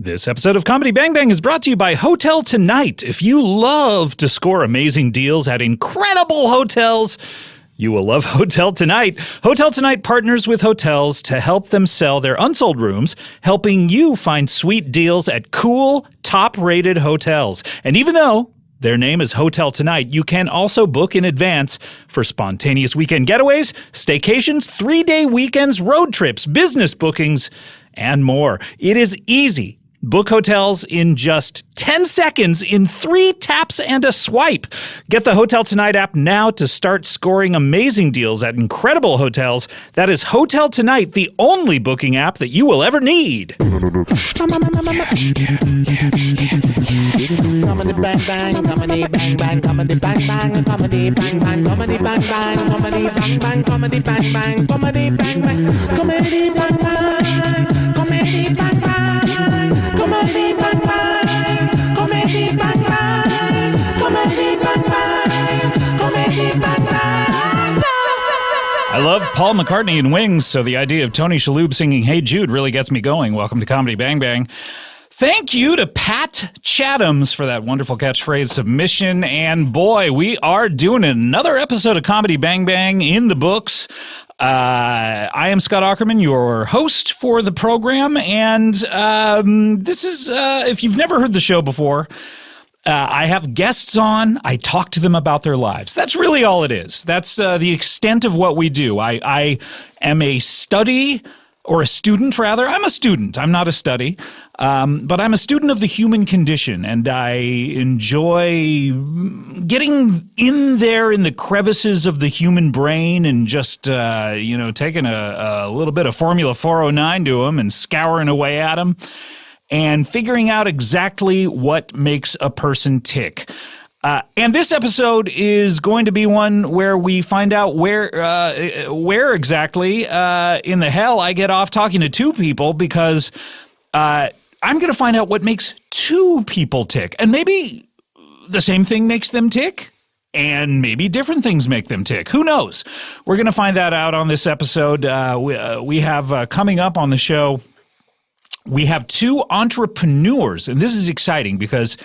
This episode of Comedy Bang Bang is brought to you by Hotel Tonight. If you love to score amazing deals at incredible hotels, you will love Hotel Tonight. Hotel Tonight partners with hotels to help them sell their unsold rooms, helping you find sweet deals at cool, top-rated hotels. And even though their name is Hotel Tonight, you can also book in advance for spontaneous weekend getaways, staycations, 3-day weekends, road trips, business bookings, and more. It is easy. Book hotels in just 10 seconds in 3 taps and a swipe. Get the Hotel Tonight app now to start scoring amazing deals at incredible hotels. That is Hotel Tonight, the only booking app that you will ever need. Comedy bang bang, comedy bang bang, comedy bang bang, comedy bang bang, comedy bang bang, comedy bang bang, comedy bang bang, comedy bang bang, comedy bang bang, comedy bang bang, comedy bang bang, comedy bang bang, comedy bang bang, comedy bang bang. I love Paul McCartney and Wings, so the idea of Tony Shalhoub singing Hey Jude really gets me going. Welcome to Comedy Bang Bang. Thank you to Pat Chathams for that wonderful catchphrase submission. And boy, we are doing another episode of Comedy Bang Bang in the books. I am Scott Aukerman, your host for the program. And this is, if you've never heard the show before, I have guests on. I talk to them about their lives. That's really all it is. That's the extent of what we do. I am a student, rather. I'm a student. I'm not a study. But I'm a student of the human condition, and I enjoy getting in there in the crevices of the human brain and just, taking a little bit of Formula 409 to them and scouring away at them and figuring out exactly what makes a person tick. And this episode is going to be one where we find out where exactly in the hell I get off talking to two people, because I'm going to find out what makes two people tick. And maybe the same thing makes them tick, and maybe different things make them tick. Who knows? We're going to find that out on this episode. We have coming up on the show, we have two entrepreneurs. And this is exciting because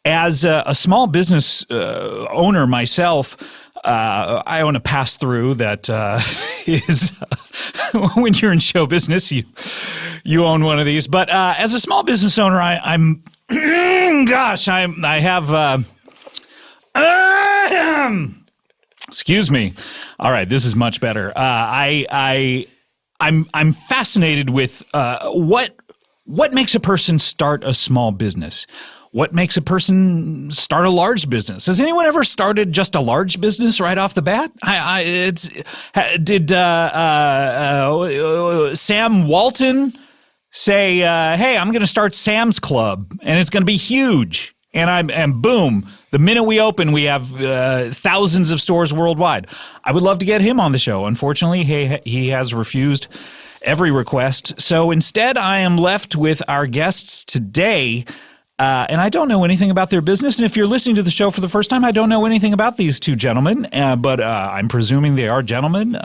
as a small business owner myself, I own a pass-through that is when you're in show business, you own one of these. But as a small business owner, I'm I have excuse me. All right, this is much better. I'm fascinated with what makes a person start a small business. What makes a person start a large business? Has anyone ever started just a large business right off the bat? Did Sam Walton say, "Hey, I'm going to start Sam's Club, and it's going to be huge"? And boom, the minute we open, we have thousands of stores worldwide. I would love to get him on the show. Unfortunately, he has refused every request. So instead, I am left with our guests today. And I don't know anything about their business. And if you're listening to the show for the first time, I don't know anything about these two gentlemen. But I'm presuming they are gentlemen.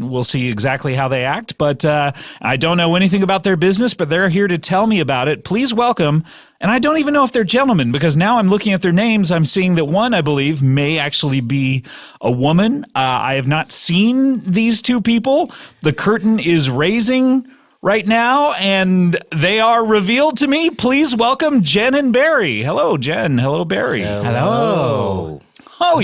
We'll see exactly how they act. But I don't know anything about their business, but they're here to tell me about it. Please welcome. And I don't even know if they're gentlemen, because now I'm looking at their names. I'm seeing that one, I believe, may actually be a woman. I have not seen these two people. The curtain is raising right now, and they are revealed to me. Please welcome Jen and Barry. Hello, Jen. Hello, Barry. Hello. Oh,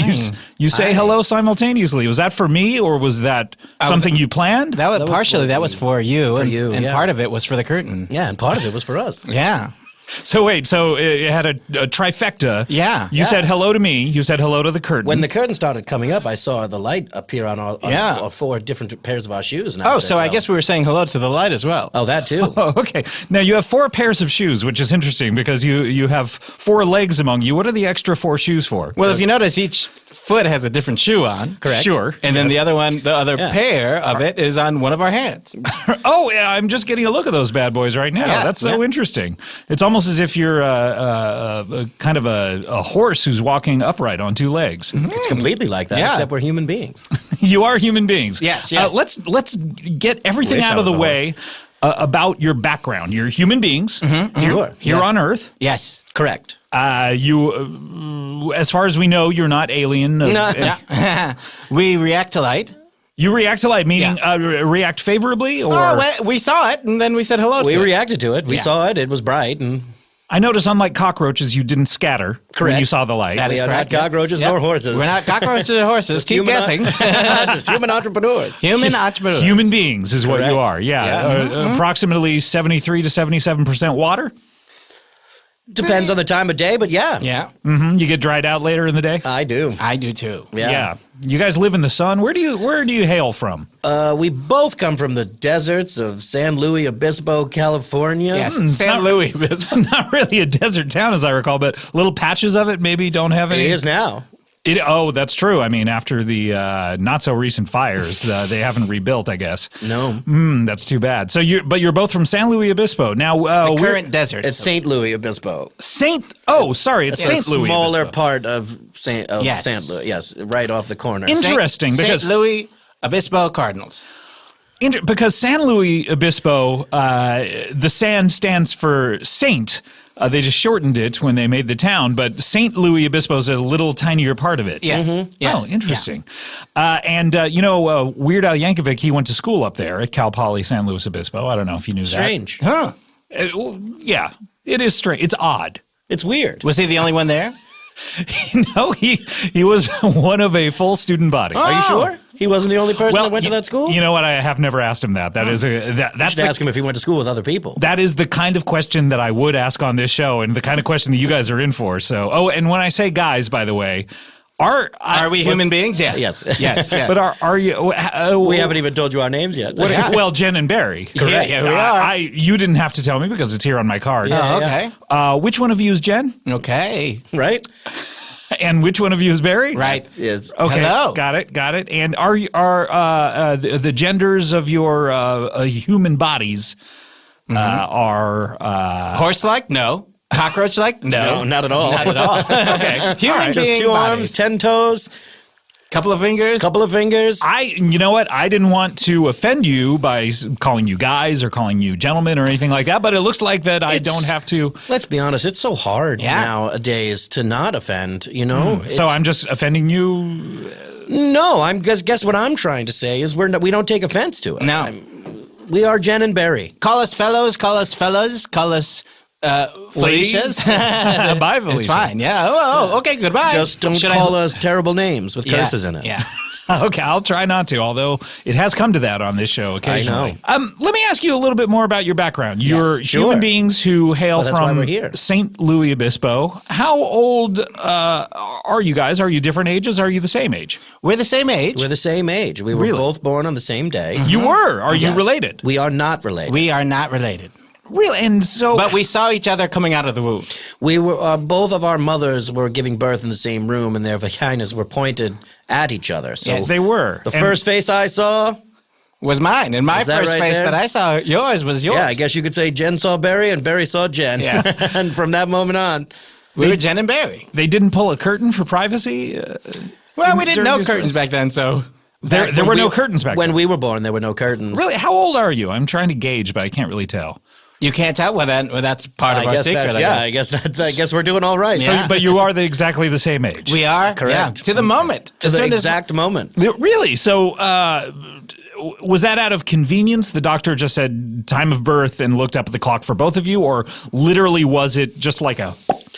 you say hello simultaneously. Was that for me, or was that something you planned? That was partially. That was for you, and yeah. part of it was for the curtain. Yeah, and part of it was for us. Yeah. So wait, so it had a trifecta. Yeah. You said hello to me. You said hello to the curtain. When the curtain started coming up, I saw the light appear on our 4 different pairs of our shoes. And I guess we were saying hello to the light as well. Oh, that too. Oh, okay. Now you have 4 pairs of shoes, which is interesting because you have 4 legs among you. What are the extra 4 shoes for? Well, if you notice, each foot has a different shoe on. Correct. Sure. And then the other pair of it is on one of our hands. Oh, yeah, I'm just getting a look at those bad boys right now. Yeah, That's so interesting. It's almost as if you're kind of a horse who's walking upright on 2 legs. Mm-hmm. It's completely like that, except we're human beings. You are human beings. Yes. Let's get everything out of the way. about your background. You're human beings Sure. here on Earth. Yes. Correct. You, as far as we know, you're not alien. Yeah. We react to light. You react to light, meaning react favorably, or We saw it, and then we said hello We to it. reacted to it. We saw it. It was bright, and I notice, unlike cockroaches, you didn't scatter when Correct. you saw the light. That we is are correct. not cockroaches Yep. nor horses. We're not cockroaches or horses. Keep human- guessing. Just human entrepreneurs. Human entrepreneurs. Human beings is what Correct. you are. Yeah, approximately 73 to 77% water. Depends on the time of day, but yeah. Yeah, You get dried out later in the day. I do. I do too. Yeah. You guys live in the sun. Where do you hail from? We both come from the deserts of San Luis Obispo, California. Yes, It's San not- Luis. Not really a desert town, as I recall, but little patches of it maybe don't have any. It is now. That's true. I mean, after the not so recent fires, they haven't rebuilt, I guess. No. That's too bad. So you're both from San Luis Obispo. Now, Current desert. It's St. Louis Obispo. it's St. St. Louis smaller Obispo. part of St. Yes. Louis. Yes, right off the corner. Interesting, because St. Louis Obispo Cardinals. Because San Luis Obispo, the San stands for Saint. They just shortened it when they made the town, but St. Louis Obispo is a little tinier part of it. Yes. Yes. Oh, interesting. And Weird Al Yankovic, he went to school up there at Cal Poly San Luis Obispo. I don't know if you knew Strange. Huh. that. Yeah, it is strange. It's odd. It's weird. Was he the only one there? No, he was one of a full student body. Are you sure? He wasn't the only person that went to y- that school? You know what? I have never asked him that. That's should ask him if he went to school with other people. That is the kind of question that I would ask on this show, and the kind of question that you guys are in for. So, and when I say guys, by the way, Are we human beings? Yes. Yes. Yes. Yes. But are you? We haven't even told you our names yet. Well, Jen and Barry. Correct. Yeah, we are. You didn't have to tell me because it's here on my card. Oh, okay. Which one of you is Jen, Okay. Right? and which one of you is Barry? Right. Yes. Okay. Hello. Got it. And are the genders of your human bodies are Horse-like? No. Cockroach-like? No, No. not at all. Not at all. Okay. Human Just being 2 bodies. arms, 10 toes, Couple of fingers. couple of fingers. You know what? I didn't want to offend you by calling you guys or calling you gentlemen or anything like that, but it looks like that I don't have to. Let's be honest, it's so hard Yeah. nowadays to not offend, you know? So I'm just offending you. No, I'm guess what I'm trying to say is we don't take offense to it. No. We are Jen and Barry. Call us fellows, call us fellas, call us Felicias. Bye, Felicia. It's fine. Yeah. Oh, okay. Goodbye. Just don't Should I- call us terrible names with Yeah, curses in it. Yeah. Okay, I'll try not to, although it has come to that on this show occasionally. know. Let me ask you a little bit more about your background. You're sure. human beings who hail Well, that's why from we're here. St. Louis Obispo. How old are you guys? Are you different ages? Are you the same age? We're the same age. We're the same age. We were Really? both born on the same day. You were. Are you Yes. related? We are not related. We are not related. Really? And so. But we saw each other coming out of the womb. We were both of our mothers were giving birth in the same room, and their vaginas were pointed at each other. So Yes, they were. the And- first face I saw, Was mine. And my Is that first right face there? that I saw, yours was yours. yeah, I guess you could say Jen saw Barry and Barry saw Jen. Yes. And from that moment on, We were Jen and Barry. They didn't pull a curtain for privacy? Well, we didn't during know your curtains stories? back then, so. There when were we- no curtains back when then. we were born, there were no curtains. Really? How old are you? I'm trying to gauge, but I can't really tell. You can't tell that's part of I our guess secret. that's I guess we're doing all right. So, Yeah. but you are exactly the same age. We are? Correct. Yeah, to the moment. To As the soon as- exact moment. Really? So, was that out of convenience? The doctor just said time of birth and looked up at the clock for both of you, or literally was it just like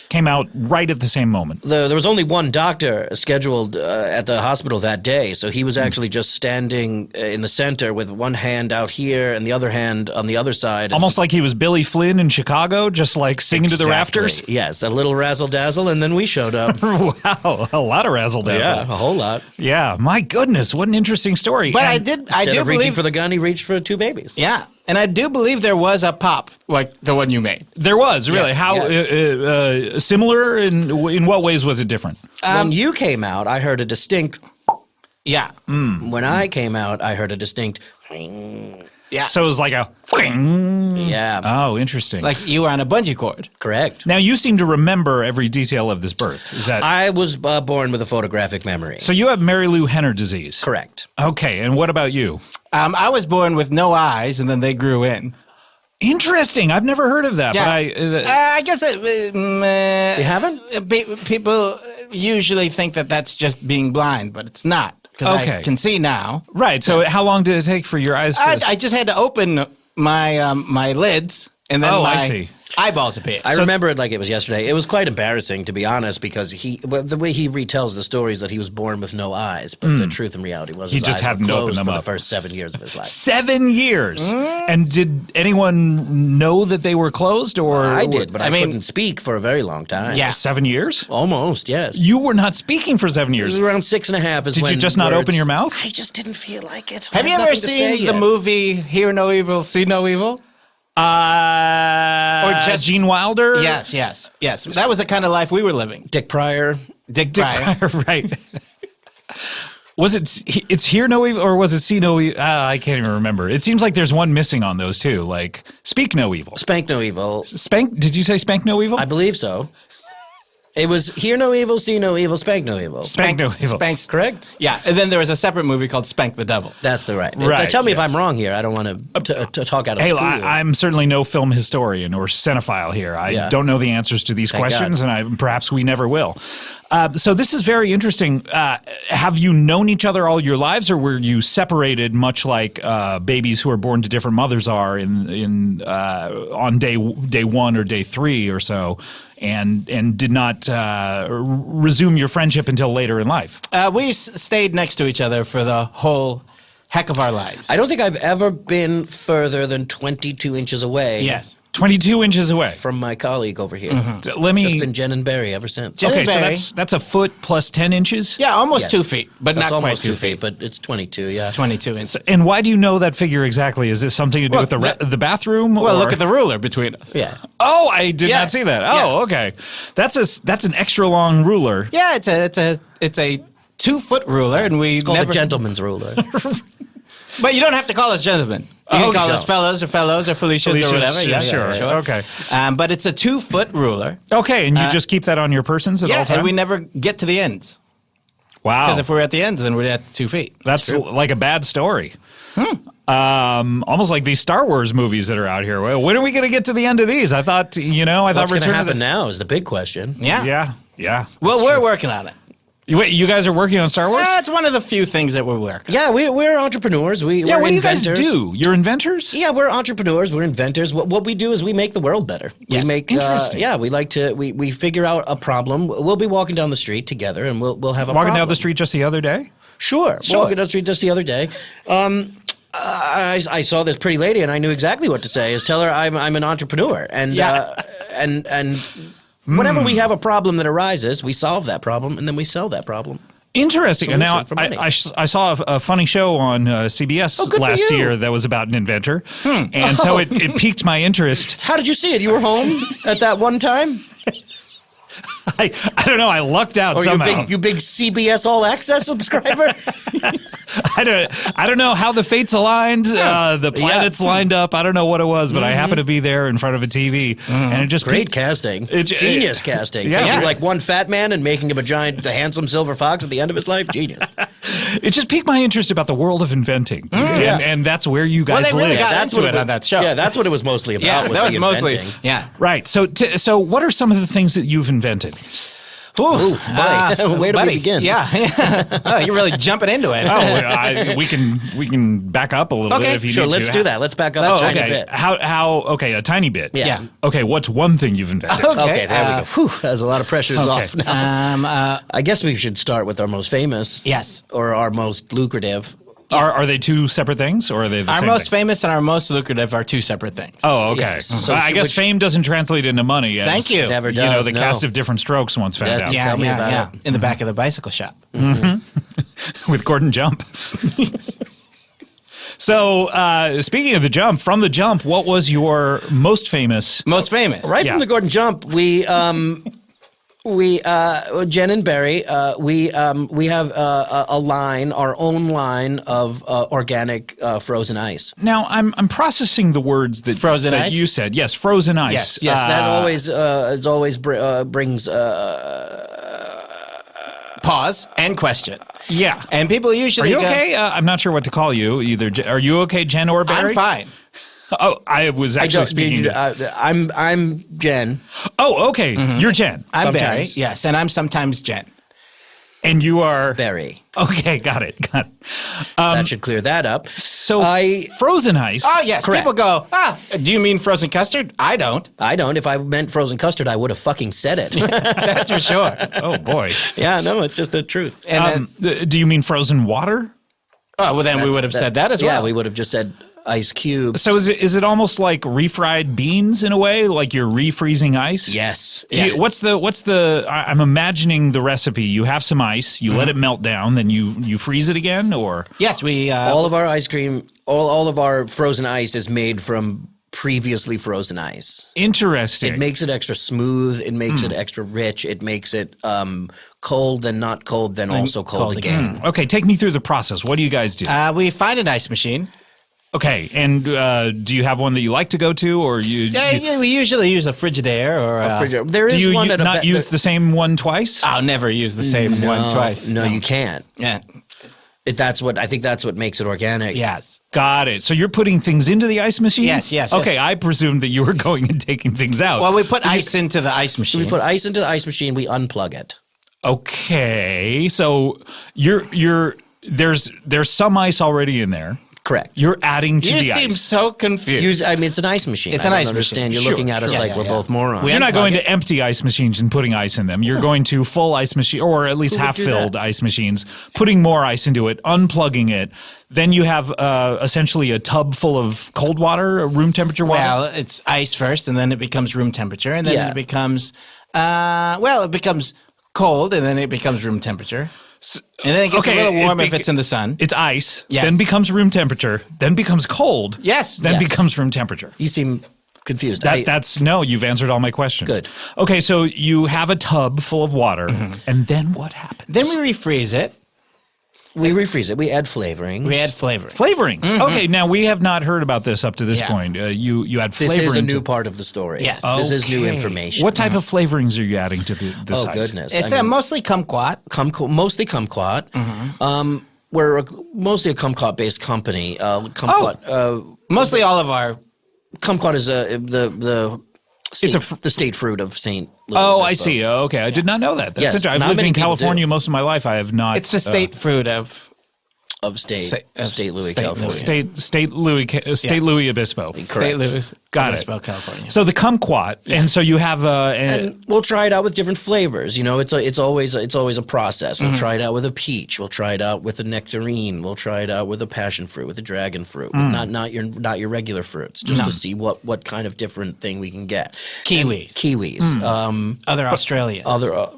came out right at the same moment? There was only one doctor scheduled at the hospital that day, so he was actually just standing in the center with one hand out here and the other hand on the other side. Almost like he was Billy Flynn in Chicago, just like singing to the Exactly. rafters. Yes, a little razzle dazzle, and then we showed up. Wow, a lot of razzle Yeah, dazzle. a whole lot. Yeah, my goodness, what an interesting story. But I And do Instead of reaching believe. for the gun, he reached for 2 babies. Yeah. And I do believe there was a pop like the one you made. there was really how yeah. similar in what ways was it different? When you came out, I heard a distinct. Yeah. When I came out, I heard a distinct. Yeah. So it was like a. Yeah, Oh, interesting. like you were on a bungee cord. correct. Now you seem to remember every detail of this birth. Is that I was born with a photographic memory. so? You have Mary Lou Henner disease. Correct. Okay, and what about you? I was born with no eyes, and then they grew in. Interesting. I've never heard of that. Yeah. But I guess You haven't? People usually think that that's just being blind, but it's not because Okay. I can see now. right. So how long did it take for your eyes to... I just had to open my my lids, and then Oh, I my see. eyeballs appeared. I remember it like it was yesterday. It was quite embarrassing, to be honest, because the way he retells the story is that he was born with no eyes, but the truth and reality was He his just eyes were hadn't opened closed them for up. the first 7 years of his life. 7 years. And did anyone know that they were closed? Or I did, but I mean- couldn't speak for a very long time. Yeah. 7 years? Almost, yes. You were not speaking for 7 It was years. around 6.5 is Did when you just not words- open your mouth? I just didn't feel like it. I Have you had ever nothing to say seen the yet. movie Hear No Evil, See No Evil? Or just- Gene Wilder? Yes. That was the kind of life we were living. Dick Pryor? Dick Pryor. Right. Was it, it's Hear No Evil, or was it See No Evil? I can't even remember. It seems like there's one missing on those two, like Speak No Evil. Spank No Evil. Spank, did you say Spank No Evil? I believe so. It was Hear No Evil, See No Evil, Spank No Evil. Spank No Evil. Spanks. Correct? Yeah, and then there was a separate movie called Spank the Devil. That's the right. Right, Tell me if yes. I'm wrong here. I don't want to talk out of Hey, school. I'm certainly no film historian or cinephile here. I Yeah. don't know the answers to these Thank questions, God. and perhaps we never will. So this is very interesting. Have you known each other all your lives, or were you separated, much like babies who are born to different mothers are on day one or day three or so, and did not resume your friendship until later in life? We stayed next to each other for the whole heck of our lives. I don't think I've ever been further than 22 inches away. Yes. 22 inches away. From my colleague over here. Let me. Just been Jen and Barry ever since. Jen- Okay, so Barry. that's a foot plus 10 inches. Yeah, almost Yes. 2 feet, but That's not quite almost 2 2 feet. feet, but it's 22, yeah. 22 inches. And why do you know that figure exactly? Is this something to do Well, with the bathroom? Well, or? look at the ruler between us. Yeah. Oh, I did not Yes. see that. Yeah. Oh, okay. That's an extra long ruler. Yeah, it's a 2-foot ruler, and we It's called never. a gentleman's ruler. But you don't have to call us gentlemen. You can call no. us fellows or Felicias Felicias, or whatever. Yeah, sure. Okay. But it's a 2-foot ruler. Okay, and you just keep that on your persons at all Yeah, times? and we never get to the ends. Wow. Because if we're at the ends, then we're at 2 feet. That's like a bad story. Almost like these Star Wars movies that are out here. Well, when are we going to get to the end of these? I thought, What's going to Return happen of the... now is the big question. Yeah. Yeah. Well, we're working on it. Wait, you guys are working on Star Wars? That's one of the few things that we're working. Yeah, we're entrepreneurs. We're Yeah, what do you inventors. guys do? You're inventors? Yeah, we're entrepreneurs. We're inventors. What we do is we make the world better. Yes. We make. Interesting. We like to. We figure out a problem. We'll be walking down the street together, and we'll have a Walking problem. down the street just the other day? Sure. Walking down the street just the other day. I saw this pretty lady, and I knew exactly what to say. Is tell her I'm an entrepreneur, and Yeah. and whenever we have a problem that arises, we solve that problem, and then we sell that problem. Interesting. And now Solution for money. I saw a funny show on CBS good for last you. year that was about an inventor. And so it piqued my interest. How did you see it? You were home at that one time, I don't know. I lucked out or somehow. you big CBS All Access subscriber? I don't know how the fates aligned, the planets lined up. I don't know what it was, but I happened to be there in front of a TV, and it just Great piqued- casting. It- Genius casting. Yeah. Taking like one fat man and making him the handsome silver fox at the end of his life. Genius. It just piqued my interest about the world of inventing, and that's where you guys Well, they really live. got That's into what it on that show. Yeah, that's what it was mostly about. Yeah, was that was the mostly. inventing. Yeah. Right. So what are some of the things that you've invented? Oof, buddy. Where do we buddy. begin? Yeah. Oh, you're really jumping into it. We can back up a little Okay, bit if you Sure, need let's to. do that. Let's back up Oh, a tiny okay. bit. How? Okay, a tiny bit. Yeah. Okay, what's one thing you've invented? Okay, there we go. Whew, there's a lot of pressure off now. Um, I guess we should start with our most famous. Yes. Or our most lucrative. Are they two separate things, or are they the Our same most thing? famous and our most lucrative are two separate things. Oh, okay. Yes. So So I guess which- fame doesn't translate into money. As, Thank you. Never You know, does, the no. cast of Different Strokes once found That's- out Tell me about it. In the back of the bicycle shop. with Gordon Jump. So, speaking of the Jump, from the Jump, what was your most famous? Most famous. Right Yeah. from the Gordon Jump, we Jen and Barry, we have a line, our own line of organic frozen ice. Now, I'm processing the words that Frozen that ice? you said. Yes, frozen ice. Yes. Yes, that always brings. Pause and question. Yeah. And people Are usually you go, okay? I'm not sure what to call you. Are you okay, Jen or Barry? I'm fine. Oh, I was actually speaking. I'm Jen. Oh, okay. You're Jen. I'm Barry. Sometimes. Yes, and I'm sometimes Jen. And you are Barry. Okay, got it. That should clear that up. So frozen ice. Oh, yes. Correct. People go, do you mean frozen custard? I don't. I don't. If I meant frozen custard, I would have fucking said it. That's for sure. Oh boy. Yeah, no, it's just the truth. And then, Do you mean frozen water? well, then we would have said that as well. Yeah, we would have just said ice cubes. So is it almost like refried beans in a way, like you're refreezing ice? Yes. What's the? I'm imagining the recipe. You have some ice, you let it melt down, then you freeze it again, or Yes, we. All of our ice cream, all of our frozen ice is made from previously frozen ice. interesting. It makes it extra smooth. It makes it extra rich. It makes it cold, then not cold, then also cold again. Okay, take me through the process. What do you guys do? we find an ice machine. Okay, and do you have one that you like to go to, or Yeah, we usually use a Frigidaire or. There do is you one at not use the same one twice? I'll never use the same one twice. No, you can't. Yeah. I think that's what makes it organic. Yes. Got it. So you're putting things into the ice machine? Yes. Okay, I presumed that you were going and taking things out. Well, we put ice into the ice machine. We put ice into the ice machine. We unplug it. Okay, so there's some ice already in there. Correct. You're adding to You the seem ice. so confused. I mean, it's an ice machine. It's I an don't ice understand. machine. You're looking at us Sure. like Yeah, we're yeah. both morons. We You're not unplug going it. to empty ice machines and putting ice in them. You're going to full ice machine, or at least Who would half do filled that? ice machines, putting more ice into it, unplugging it. Then you have essentially a tub full of cold water, room temperature water. Well, it's ice first, and then it becomes room temperature, and then Yeah. it becomes, it becomes cold, and then it becomes room temperature. And then it gets a little warm if it's in the sun. It's ice, Yes. then becomes room temperature, then becomes cold. Yes. Then Yes. becomes room temperature. You seem confused. No, you've answered all my questions. Good. Okay, so you have a tub full of water, and then what happens? Then we refreeze it. We refreeze it. We add flavoring. We add flavor. Flavorings. Okay, now we have not heard about this up to this Yeah. point. You add This flavoring. is a new to- part of the story. Yes. This is new Okay. information. What type of flavorings are you adding to this Oh, ice? goodness. It's I mean, mostly kumquat. mostly kumquat. We're mostly a kumquat-based company. Mostly all of our. Kumquat is the state, It's a the state fruit of St. Louis. Oh, I Obispo. see. Oh, okay, I did not know that. That's Yes, interesting. I've not lived many in people California do. most of my life. I have not. It's the state fruit of. Of State Louis, State California. Louis. State Louis Obispo. State Louis. Got it. Obispo, California. So the kumquat, and so you have And we'll try it out with different flavors. You know, it's always a process. We'll try it out with a peach. We'll try it out with a nectarine. We'll try it out with a passion fruit, with a dragon fruit. Not your regular fruits, just to see what kind of different thing we can get. Kiwis. Kiwis. Other Australians.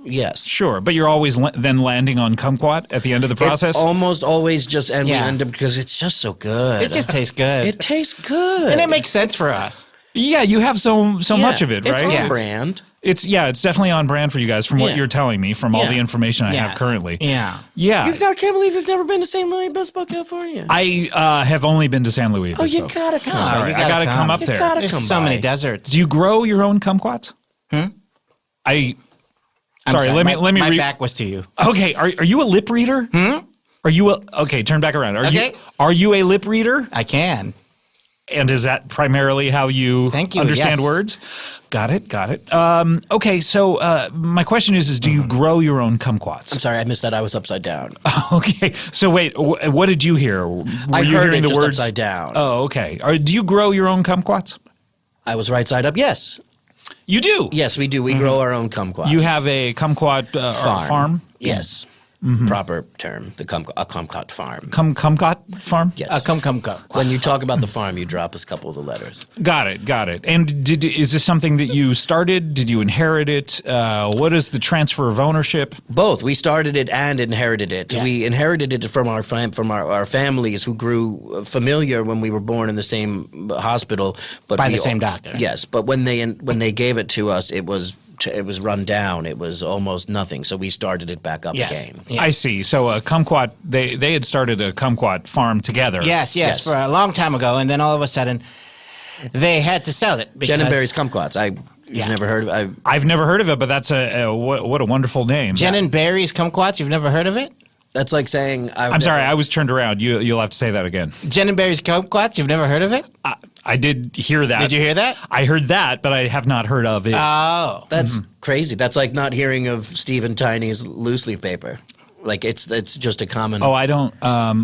Yes. sure, but you're always then landing on kumquat at the end of the process. Almost always just, and we Yeah. end up because it's just so good. It just tastes good. It tastes good. and it makes sense for us. Yeah, you have so much of it, right? It's on Yeah. brand. It's definitely on brand for you guys from what Yeah. you're telling me, from all Yeah. the information I have Yes. currently. Yeah. Yeah. I can't believe you've never been to St. Louis Obispo, California. I have only been to San Luis Obispo. Oh, you gotta come. Sorry, you I gotta gotta come come. up You there. gotta There's come so by. many deserts. Do you grow your own kumquats? I'm Sorry, let me my read. back was to you. Okay, are you a lip reader? Are you okay? Turn back around. Okay. Are you a lip reader? I can. And is that primarily how you, Thank you, understand yes. words? Got it. Okay, so my question is do you grow your own kumquats? I'm sorry, I missed that. I was upside down. Okay, so wait, what did you hear? Were I you heard hearing it the just words? upside down. Oh, okay. Do you grow your own kumquats? I was right side up. Yes. You do. Yes, we do. We grow our own kumquat. You have a kumquat farm? Yes. Proper term. A kumquat farm. Kumquat farm? Yes. Come. When you talk about the farm, you drop a couple of the letters. Got it. And is this something that you started? Did you inherit it? What is the transfer of ownership? Both. We started it and inherited it. Yes. We inherited it from our families who grew familiar when we were born in the same hospital, but By the same doctor. Yes, but when they gave it to us, it was run down. It was almost nothing. So we started it back up Yes. again. Yeah. I see. So a kumquat, they had started a kumquat farm together. Yes, for a long time ago, and then all of a sudden, they had to sell it. Because Jen and Barry's kumquats. You've never heard of it? I've never heard of it, but that's what a wonderful name. Jen and Barry's kumquats. You've never heard of it? That's like saying I'm sorry, I was turned around. You'll have to say that again. Jen and Barry's kumquats. You've never heard of it? I did hear that. Did you hear that? I heard that, but I have not heard of it. Oh. That's crazy. That's like not hearing of Stephen Tiny's loose leaf paper. Like it's just a common. I don't.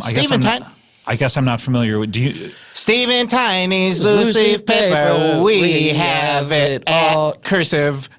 Stephen Tiny. I guess I'm not familiar with. Do you? Stephen Tiny's loose leaf paper. We have it at cursive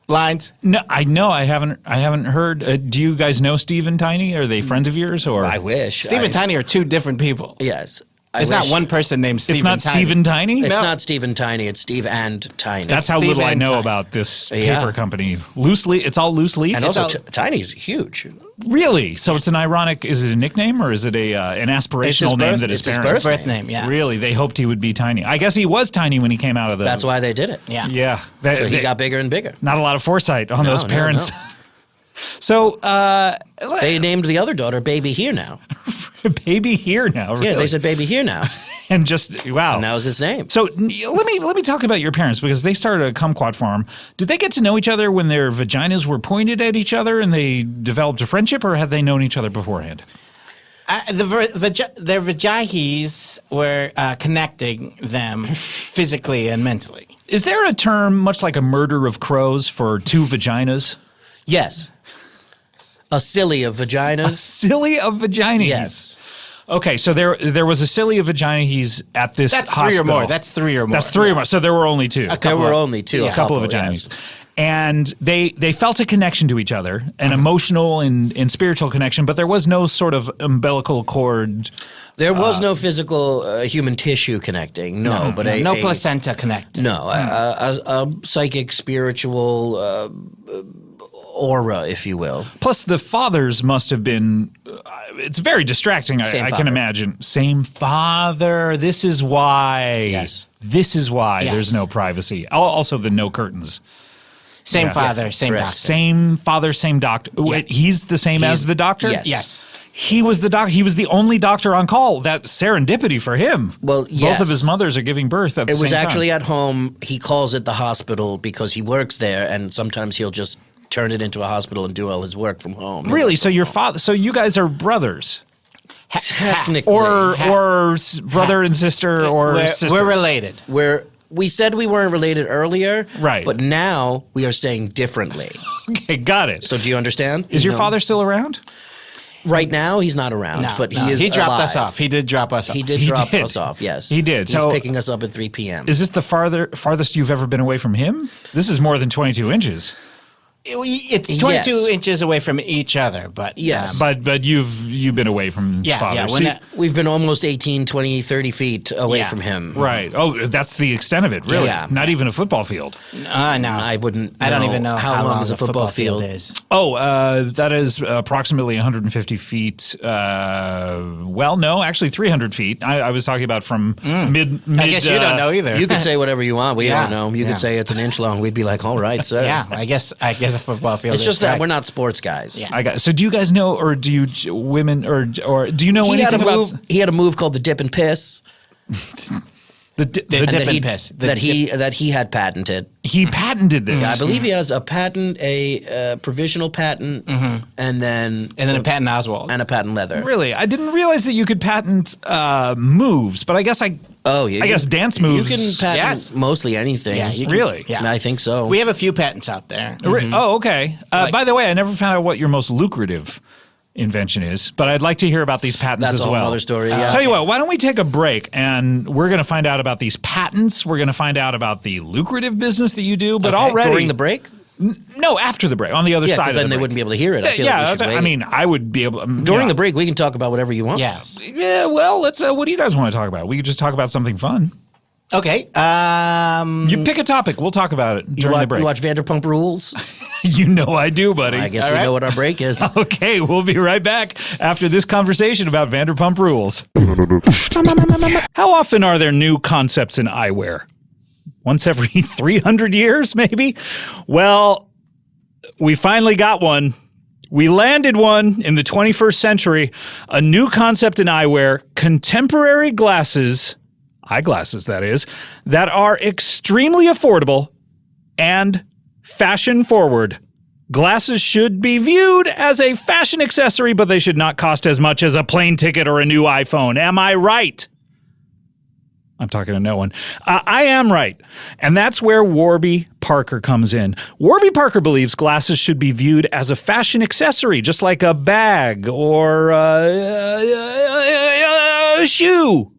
lines. No, I know. I haven't heard. Do you guys know Stephen Tiny? Are they friends of yours? Or I wish. Stephen Tiny are two different people. Yes. It's not one person named Stephen Tiny. It's not Stephen Tiny? It's No. not Stephen Tiny. It's Steve and Tiny. That's how Steve little I and know Tiny. about this Yeah. paper company. Loosely, it's all loose leaf. and also all- Tiny's huge. Really? So it's an ironic. Is it a nickname or is it an aspirational name that his it's his parents? Birth name, yeah. Really, they hoped he would be tiny. I guess he was tiny when he came out of the. That's why they did it. Yeah. Yeah, So he got bigger and bigger. not a lot of foresight on those no, parents. no. So, They named the other daughter Baby Here Now. baby here now. Really. Yeah, they said Baby Here Now. and just wow. And that was his name. So let me talk about your parents because they started a kumquat farm. Did they get to know each other when their vaginas were pointed at each other and they developed a friendship, or had they known each other beforehand? Their vaginas were connecting them physically and mentally. Is there a term much like a murder of crows for two vaginas? Yes. A silly of vaginas. Silly of vaginas. Yes. Okay, so there was a silly of vaginas at this That's hospital. three or more. That's three or more. That's three or more. So there were only two. There were only two. Yeah. A couple of vaginas. yes. And they felt a connection to each other, an emotional and spiritual connection, but there was no sort of umbilical cord. There was no physical human tissue connecting. No, but no placenta connected. No, a psychic, spiritual aura, if you will. Plus, the fathers must have been. It's very distracting. Same I can father. imagine. Same father. This is why. Yes. This is why Yes. there's no privacy. Also, the no curtains. Same Yeah. father, Yes, same correct. doctor. Same father, same doctor. Wait, he's the same as the doctor? yes. Yes. He was the doctor. He was the only doctor on call. That serendipity for him. Well, Both yes. of his mothers are giving birth at the It same was time. actually at home. He calls it the hospital because he works there, and sometimes he'll just turn it into a hospital and do all his work from home. Really? So your father? So you guys are brothers, Technically. or brother and sister, or sisters? We're related. We said we weren't related earlier, Right. But now we are saying differently. Okay, got it. So do you understand? Is your know? father still around? Right now, he's not around, No, but no, he is He dropped us alive. off. He did drop us off. He did He drop did. us off, yes. He did. He's So- picking us up at 3 p.m. Is this the farthest you've ever been away from him? This is more than 22 inches. It's 22 Yes. inches away from each other, but Yes. But you've been away from yeah, father. yeah. So When you- that, We've been almost 18, 20, 30 feet away Yeah. from him. right. Oh, that's the extent of it. Really? Yeah. Not even a football field. no, I wouldn't. I don't even know how long is a football field. is. Oh, that is approximately 150 feet. Well, no, actually 300 feet. I was talking about from mid. I guess you don't know either. You could say whatever you want. We Yeah. don't know. You Yeah. could say it's an inch long. We'd be like, all right, sir. yeah, I guess a football field. It's is just that correct. we're not sports guys. Yeah. I got. So do you guys know, or do you women, or do you know He had, a anything about move, he had a move called the dip and piss the The dip? dip that, and piss. The he had patented. He patented this. I believe he has a patent, a provisional patent, and then and then a Patton Oswald. a patent leather. Really, I didn't realize that you could patent moves, but I guess Oh, yeah. I guess dance moves. You can patent Yes. mostly anything. Yeah, you can, Really? Yeah, I think so. we have a few patents out there. Oh, okay. By the way, I never found out what your most lucrative invention is, but I'd like to hear about these patents That's as a whole well. other story. Yeah. Tell you what, why don't we take a break and we're going to find out about these patents. We're going to find out about the lucrative business that you do, but Okay. already during the break. no, after the break, on the other Yeah, side because of then the they break. wouldn't be able to hear it. I feel yeah, like we should wait. I mean, I would be able during the break, we can talk about whatever you want. Yes. Yeah, well, let's. What do you guys want to talk about? We could just talk about something fun. Okay. You pick a topic. We'll talk about it during the break. You watch Vanderpump Rules? You know I do, buddy. I guess All we right. know what our break is. Okay, we'll be right back after this conversation about Vanderpump Rules. How often are there new concepts in eyewear? Once every 300 years, maybe? Well, we finally got one. We landed one in the 21st century. A new concept in eyewear, contemporary glasses, eyeglasses that is, that are extremely affordable and fashion forward. Glasses should be viewed as a fashion accessory, but they should not cost as much as a plane ticket or a new iPhone. Am I right? I'm talking to no one. I am right. And that's where Warby Parker comes in. Warby Parker believes glasses should be viewed as a fashion accessory, just like a bag or a shoe.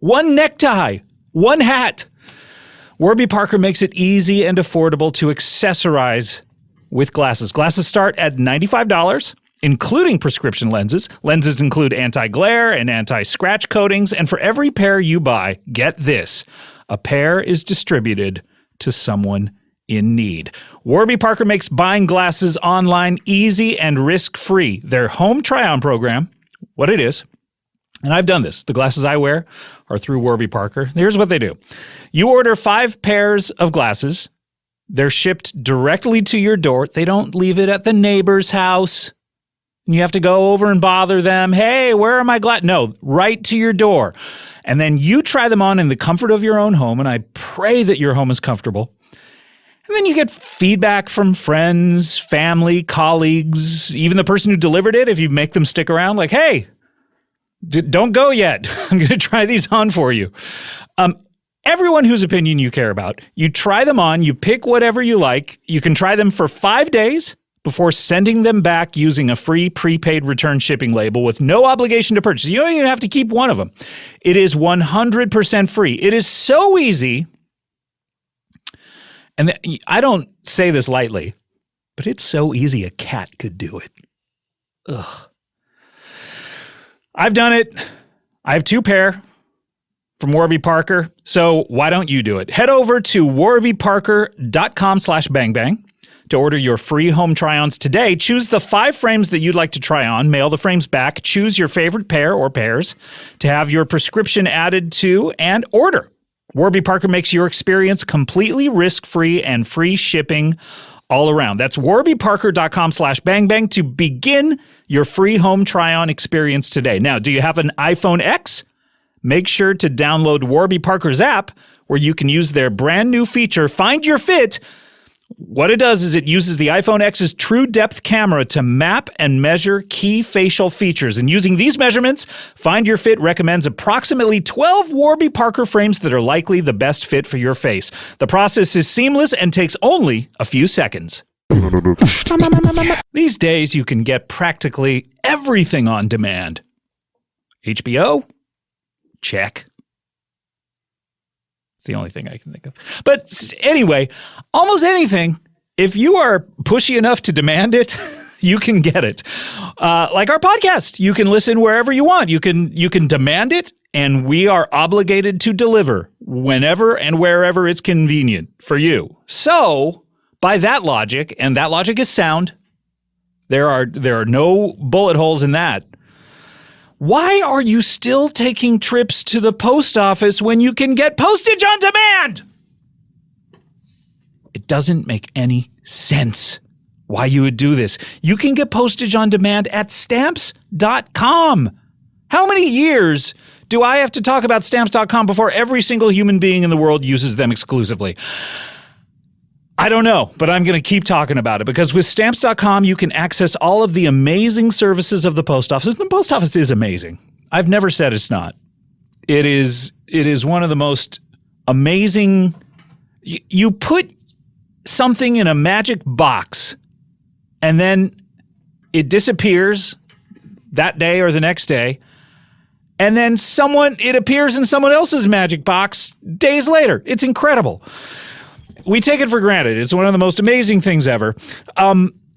One necktie, one hat. Warby Parker makes it easy and affordable to accessorize with glasses. Glasses start at $95. Including prescription lenses. Lenses include anti-glare and anti-scratch coatings, and for every pair you buy, get this, a pair is distributed to someone in need. Warby Parker makes buying glasses online easy and risk-free. Their home try-on program, what it is, and I've done this, the glasses I wear are through Warby Parker. Here's what they do. You order 5 pairs of glasses. They're shipped directly to your door. They don't leave it at the neighbor's house. You have to go over and bother them. Hey, where are my glasses? No, right to your door. And then you try them on in the comfort of your own home, and I pray that your home is comfortable. And then you get feedback from friends, family, colleagues, even the person who delivered it, if you make them stick around, like, hey, don't go yet. I'm going to try these on for you. Everyone whose opinion you care about, you try them on, you pick whatever you like. You can try them for 5 days. Before sending them back using a free prepaid return shipping label with no obligation to purchase. You don't even have to keep one of them. It is 100% free. It is so easy. And I don't say this lightly, but it's so easy a cat could do it. Ugh. I've done it. I have 2 pair from Warby Parker. So why don't you do it? Head over to warbyparker.com/bangbang. To order your free home try-ons today, choose the 5 frames that you'd like to try on, mail the frames back, choose your favorite pair or pairs to have your prescription added to, and order. Warby Parker makes your experience completely risk-free and free shipping all around. That's warbyparker.com/bangbang to begin your free home try-on experience today. Now, do you have an iPhone X? Make sure to download Warby Parker's app where you can use their brand new feature, Find Your Fit. What it does is it uses the iPhone X's true depth camera to map and measure key facial features. And using these measurements, Find Your Fit recommends approximately 12 Warby Parker frames that are likely the best fit for your face. The process is seamless and takes only a few seconds. These days, you can get practically everything on demand. HBO? Check. The only thing I can think of. But anyway, almost anything, if you are pushy enough to demand it, you can get it. Like our podcast, you can listen wherever you want. You can demand it, and we are obligated to deliver whenever and wherever it's convenient for you. So, by that logic, and that logic is sound, there are no bullet holes in that. Why are you still taking trips to the post office when you can get postage on demand? It doesn't make any sense why you would do this. You can get postage on demand at stamps.com. How many years do I have to talk about stamps.com before every single human being in the world uses them exclusively? I don't know, but I'm going to keep talking about it because with Stamps.com, you can access all of the amazing services of the post office. The post office is amazing. I've never said it's not. It is one of the most amazing. You put something in a magic box, and then it disappears that day or the next day, and then it appears in someone else's magic box days later. It's incredible. We take it for granted. It's one of the most amazing things ever.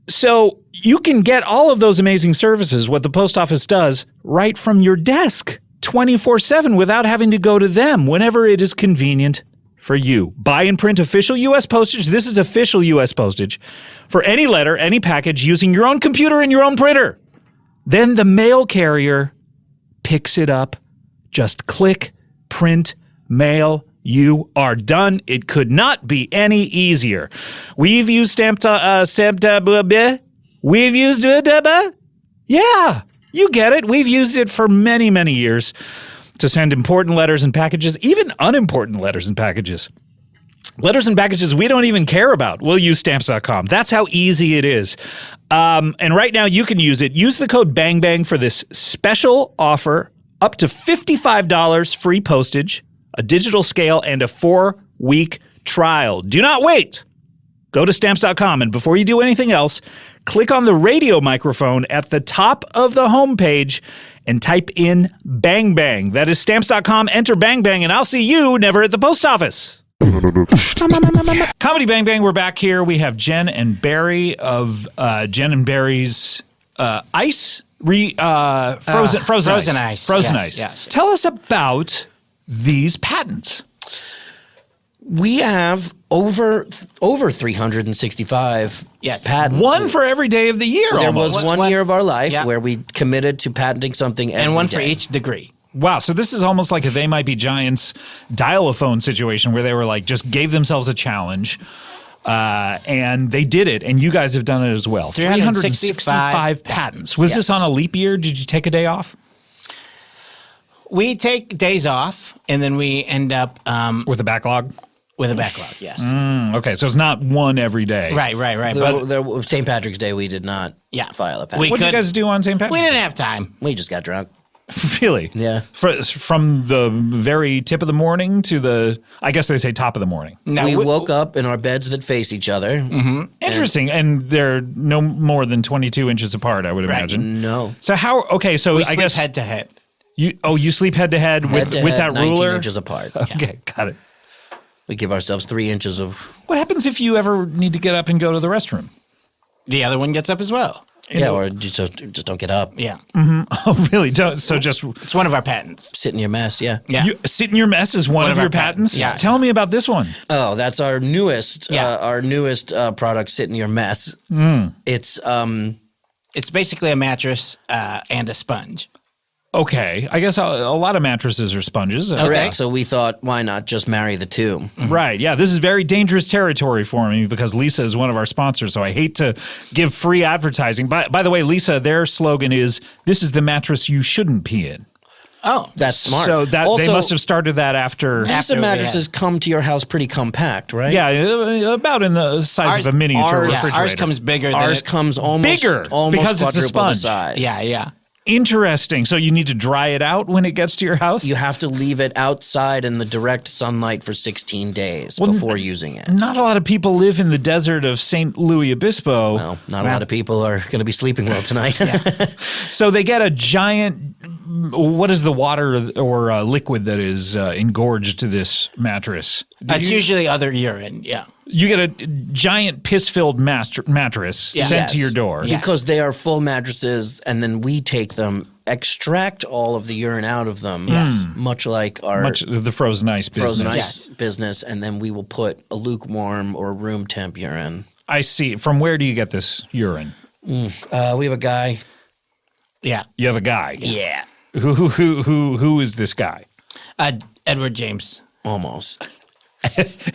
So you can get all of those amazing services, what the post office does, right from your desk 24/7 without having to go to them whenever it is convenient for you. Buy and print official U.S. postage. This is official U.S. postage for any letter, any package using your own computer and your own printer. Then the mail carrier picks it up. Just click, print, mail. You are done. It could not be any easier. We've used We've used it. Yeah, you get it. We've used it for many, many years to send important letters and packages, even unimportant letters and packages. Letters and packages we don't even care about. We'll use stamps.com. That's how easy it is. And right now you can use it. Use the code BANGBANG for this special offer, up to $55 free postage. a digital scale, and a 4-week trial. Do not wait. Go to Stamps.com, and before you do anything else, click on the radio microphone at the top of the homepage and type in Bang Bang. That is Stamps.com. Enter Bang Bang, and I'll see you never at the post office. Comedy Bang Bang, we're back here. We have Jen and Barry of Jen and Barry's Ice? Frozen Ice. Frozen Ice. Yes. Tell us about these patents. We have over 365 patents. One for every day of the year. There almost. was one year of our life where we committed to patenting something every and one day. for each degree. Wow, so this is almost like a They Might Be Giants dial-a-phone situation where they were like, just gave themselves a challenge, and they did it, and you guys have done it as well. 365 patents. Was this on a leap year? Did you take a day off? We take days off, and then we end up With a backlog? with a backlog, yes. Okay, so it's not one every day. Right. St. Patrick's Day, we did not file a patent. What did you guys do on St. Patrick's We Day? didn't have time. We just got drunk. Really? Yeah. From the very tip of the morning to the, I guess they say top of the morning. No, We woke up in our beds that face each other. Mm-hmm. Interesting. And they're no more than 22 inches apart, I would imagine. No. So so we I sleep guess head to head. you sleep head to head with that 19 ruler? inches apart. Okay, got it. We give ourselves 3 inches of... What happens if you ever need to get up and go to the restroom? The other one gets up as well. or just don't get up. Yeah. Oh, really? Just It's one of our patents. Sit in your mess, yeah. Yeah. Sit in your mess is one of our your patents? patents, yes. Tell me about this one. Oh, that's our newest product, Sit in Your Mess. It's It's basically a mattress and a sponge. Okay. I guess a lot of mattresses are sponges. correct. So we thought, why not just marry the two? Right. Yeah. This is very dangerous territory for me because Lisa is one of our sponsors, so I hate to give free advertising. By the way, Lisa, their slogan is, "This is the mattress you shouldn't pee in." Oh. That's smart. So they Also, must have started that after. Lisa mattresses come to your house pretty compact, right? Yeah, about in the size of a miniature refrigerator. Ours comes bigger than Ours comes almost because it's a quadruple the sponge. size. Yeah. Interesting. So you need to dry it out when it gets to your house? You have to leave it outside in the direct sunlight for 16 days before using it. Not a lot of people live in the desert of St. Louis Obispo. Well, not a lot of people are going to be sleeping well tonight. So they get a giant, what is the water or liquid that is engorged to this mattress? It's usually other urine, yeah. You get a giant piss-filled mattress sent to your door. Yeah. Because they are full mattresses, and then we take them, extract all of the urine out of them, much like our Much of the frozen ice business. frozen ice business, and then we will put a lukewarm or room temp urine. I see. From where do you get this urine? We have a guy. Yeah. You have a guy. Yeah. Who is this guy? Edward James. Almost.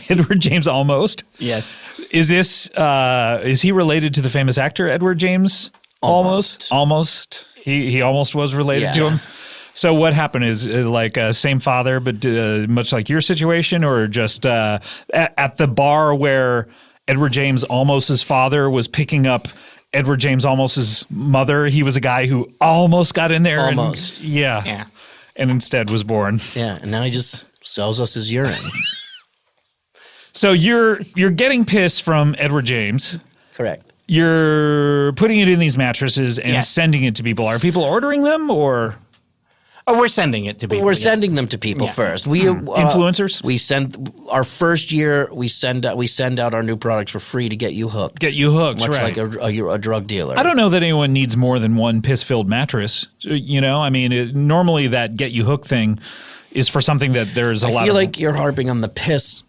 Edward James almost? Yes. Is he related to the famous actor Edward James? Almost. He almost was related to him. So what happened is like same father, but much like your situation, or just at the bar where Edward James Almost's father was picking up Edward James Almost's mother. He was a guy who almost got in there. Almost. And instead was born. Yeah, and now he just sells us his urine. So you're getting piss from Edward James. Correct. You're putting it in these mattresses and sending it to people. Are people ordering them or? Oh, we're sending it to people. We're sending them to people first. We influencers. We send our first year. We send out our new products for free to get you hooked. Get you hooked, much right. like a drug dealer. I don't know that anyone needs more than one piss-filled mattress. You know, I mean, normally that get you hooked thing is for something that there's a lot of. I feel like you're harping on the piss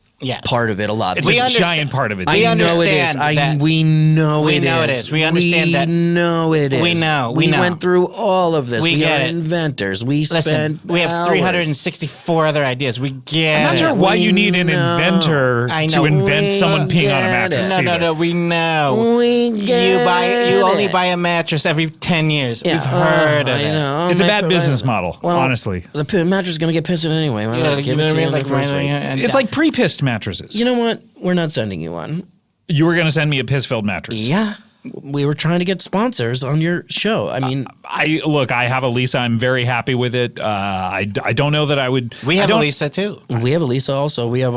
part of it a lot. It's a giant part of it. I know it is. We know it is. We understand that. We know it is. We know. We went through all of this. We We are get it. inventors. We Listen, spent we have hours. 364 other ideas. We get I'm not sure it. why We you need an know. inventor I to know. invent We someone peeing on a get mattress. it. No, we know. We get You only it. buy a mattress every 10 years. Yeah. We've heard of I it. know. It's a bad business model, Well, honestly. The mattress is going to get pissed in anyway. Why not Yeah, give you it know to what I you mean? in the Like, first right, week? and It's like pre-pissed mattresses. You know what? We're not sending you one. You were going to send me a piss-filled mattress. Yeah. We were trying to get sponsors on your show. I mean, I have a Lisa. I'm very happy with it. I don't know that I would. We have a Lisa too. we have a Lisa also. We have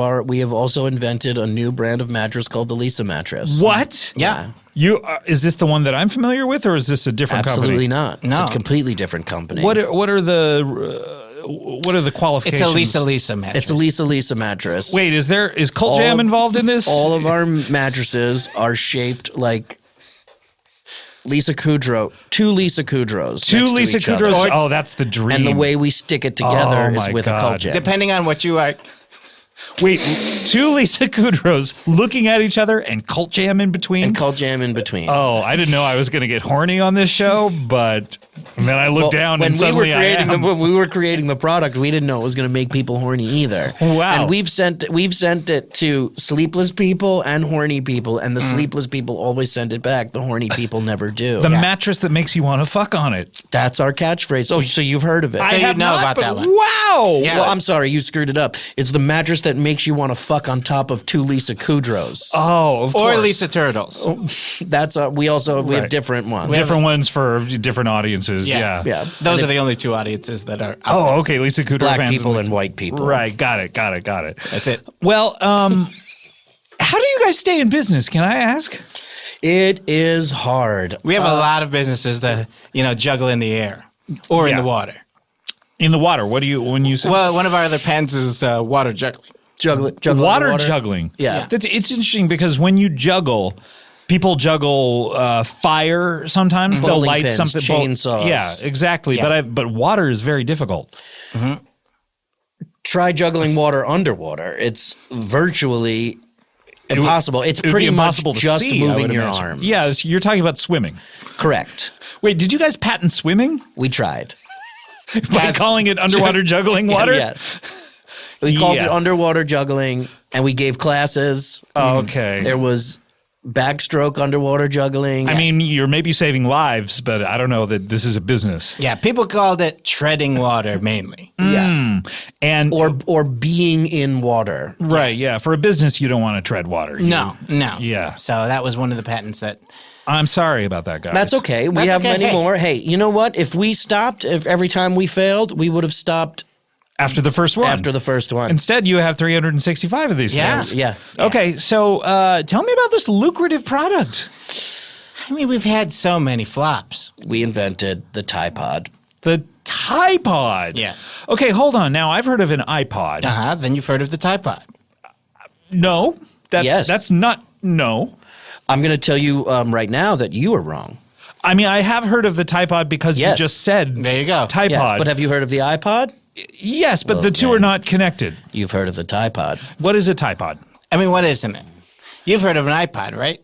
also invented a new brand of mattress called the Lisa mattress. What? Yeah. You is this the one that I'm familiar with, or is this a different Absolutely company? not. No. It's a completely different company. What are the qualifications? It's a Lisa mattress. It's a Lisa mattress. Wait, is Cult Jam involved in this? All of our mattresses are shaped like Lisa Kudrow. Two Lisa Kudrows. Two next to Lisa each other. Kudrows. Oh, that's the dream. And the way we stick it together Oh is my with a God. Cult Jam. Depending on what you like. Wait, two Lisa Kudrows looking at each other and Cult Jam in between? And Cult Jam in between. Oh, I didn't know I was going to get horny on this show, but then I looked down and suddenly I am. When we were creating the product, we didn't know it was going to make people horny either. Wow. And we've sent it to sleepless people and horny people, and the sleepless people always send it back. The horny people never do. The mattress that makes you want to fuck on it. That's our catchphrase. Oh, so you've heard of it. I have know not, about but that one. Wow. Yeah. Well, I'm sorry, you screwed it up. It's the mattress that makes you want to fuck on top of two Lisa Kudrows. Oh, of Or course. Lisa Turtles. That's we have Right. different ones. Different ones for different audiences. Yes. Yeah. Yeah. Those are the only two audiences that are out Oh, there. okay. Lisa Kudrow Black fans people Lisa- and white people. Right. Got it. That's it. Well, how do you guys stay in business? Can I ask? It is hard. We have a lot of businesses that, juggle in the air or in Yeah. the water. In the water. What do you when you say Well, one of our other pens is water juggling. Juggle water underwater. juggling? Yeah. It's interesting because when you juggle, people juggle fire. Sometimes they'll Bowling light pins, something. chainsaws. Yeah, exactly. Yeah. But water is very difficult. Try juggling water underwater. It's virtually impossible. It's It would be pretty much impossible to just see, I moving would your imagine. arms. Yeah, you're talking about swimming. Correct. Wait, did you guys patent swimming We tried. by calling it underwater juggling water? Yes. We called it Yeah. underwater juggling, and we gave classes. Oh, okay. There was backstroke underwater juggling. I mean, you're maybe saving lives, but I don't know that this is a business. Yeah, people called it treading water mainly. yeah. And Or being in water. right, yeah, for a business, you don't want to tread water. No. Yeah. So that was one of the patents that. I'm sorry about that, guys. That's okay. We That's have okay. many Hey. more. Hey, you know what? If every time we failed, we would have stopped After the first one. after the first one. Instead, you have 365 of these Yeah. things. yeah. Okay, so tell me about this lucrative product. I mean, we've had so many flops. We invented the Tide Pod. The Tide. Yes. Okay, hold on. Now, I've heard of an iPod. Then you've heard of the Tide Pod. No, Yes. that's not, no. I'm going to tell you right now that you are wrong. I mean, I have heard of the Tide Pod because Yes. you just said There you go. Tide Yes, Pod. but have you heard of the iPod? Yes, but the two man. are not connected. You've heard of the Tide Pod. What is a Tide Pod? I mean, what isn't it? You've heard of an iPod, right?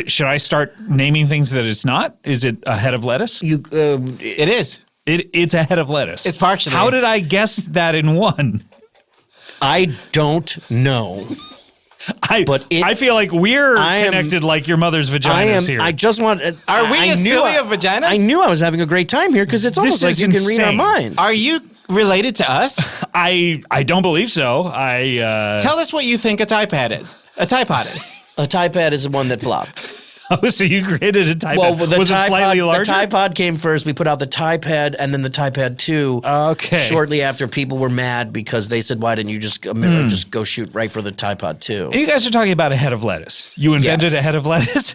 Should I start naming things that it's not? Is it a head of lettuce? You It is. It's a head of lettuce. It's partially. How did I guess that in one? I don't know. I feel like we're I am- connected like your mother's vagina I am. is here. I just want. Are we I as knew silly I- of vaginas? I knew I was having a great time here because it's almost like is you can read our insane. minds. Are you related to us? I don't believe so. I Tell us what you think a Tide Pod is. A Tide Pod is. A Tide Pad is the one that flopped. oh, so you created a Tide Well, Pod. the Was it Tide slightly Pod, larger? The Tide Pod came first. We put out the Tide Pad and then the Tide Pad 2. Okay. Shortly after, people were mad because they said, "Why didn't you just just go shoot right for the Tide Pod 2?" You guys are talking about a head of lettuce. You invented Yes. a head of lettuce?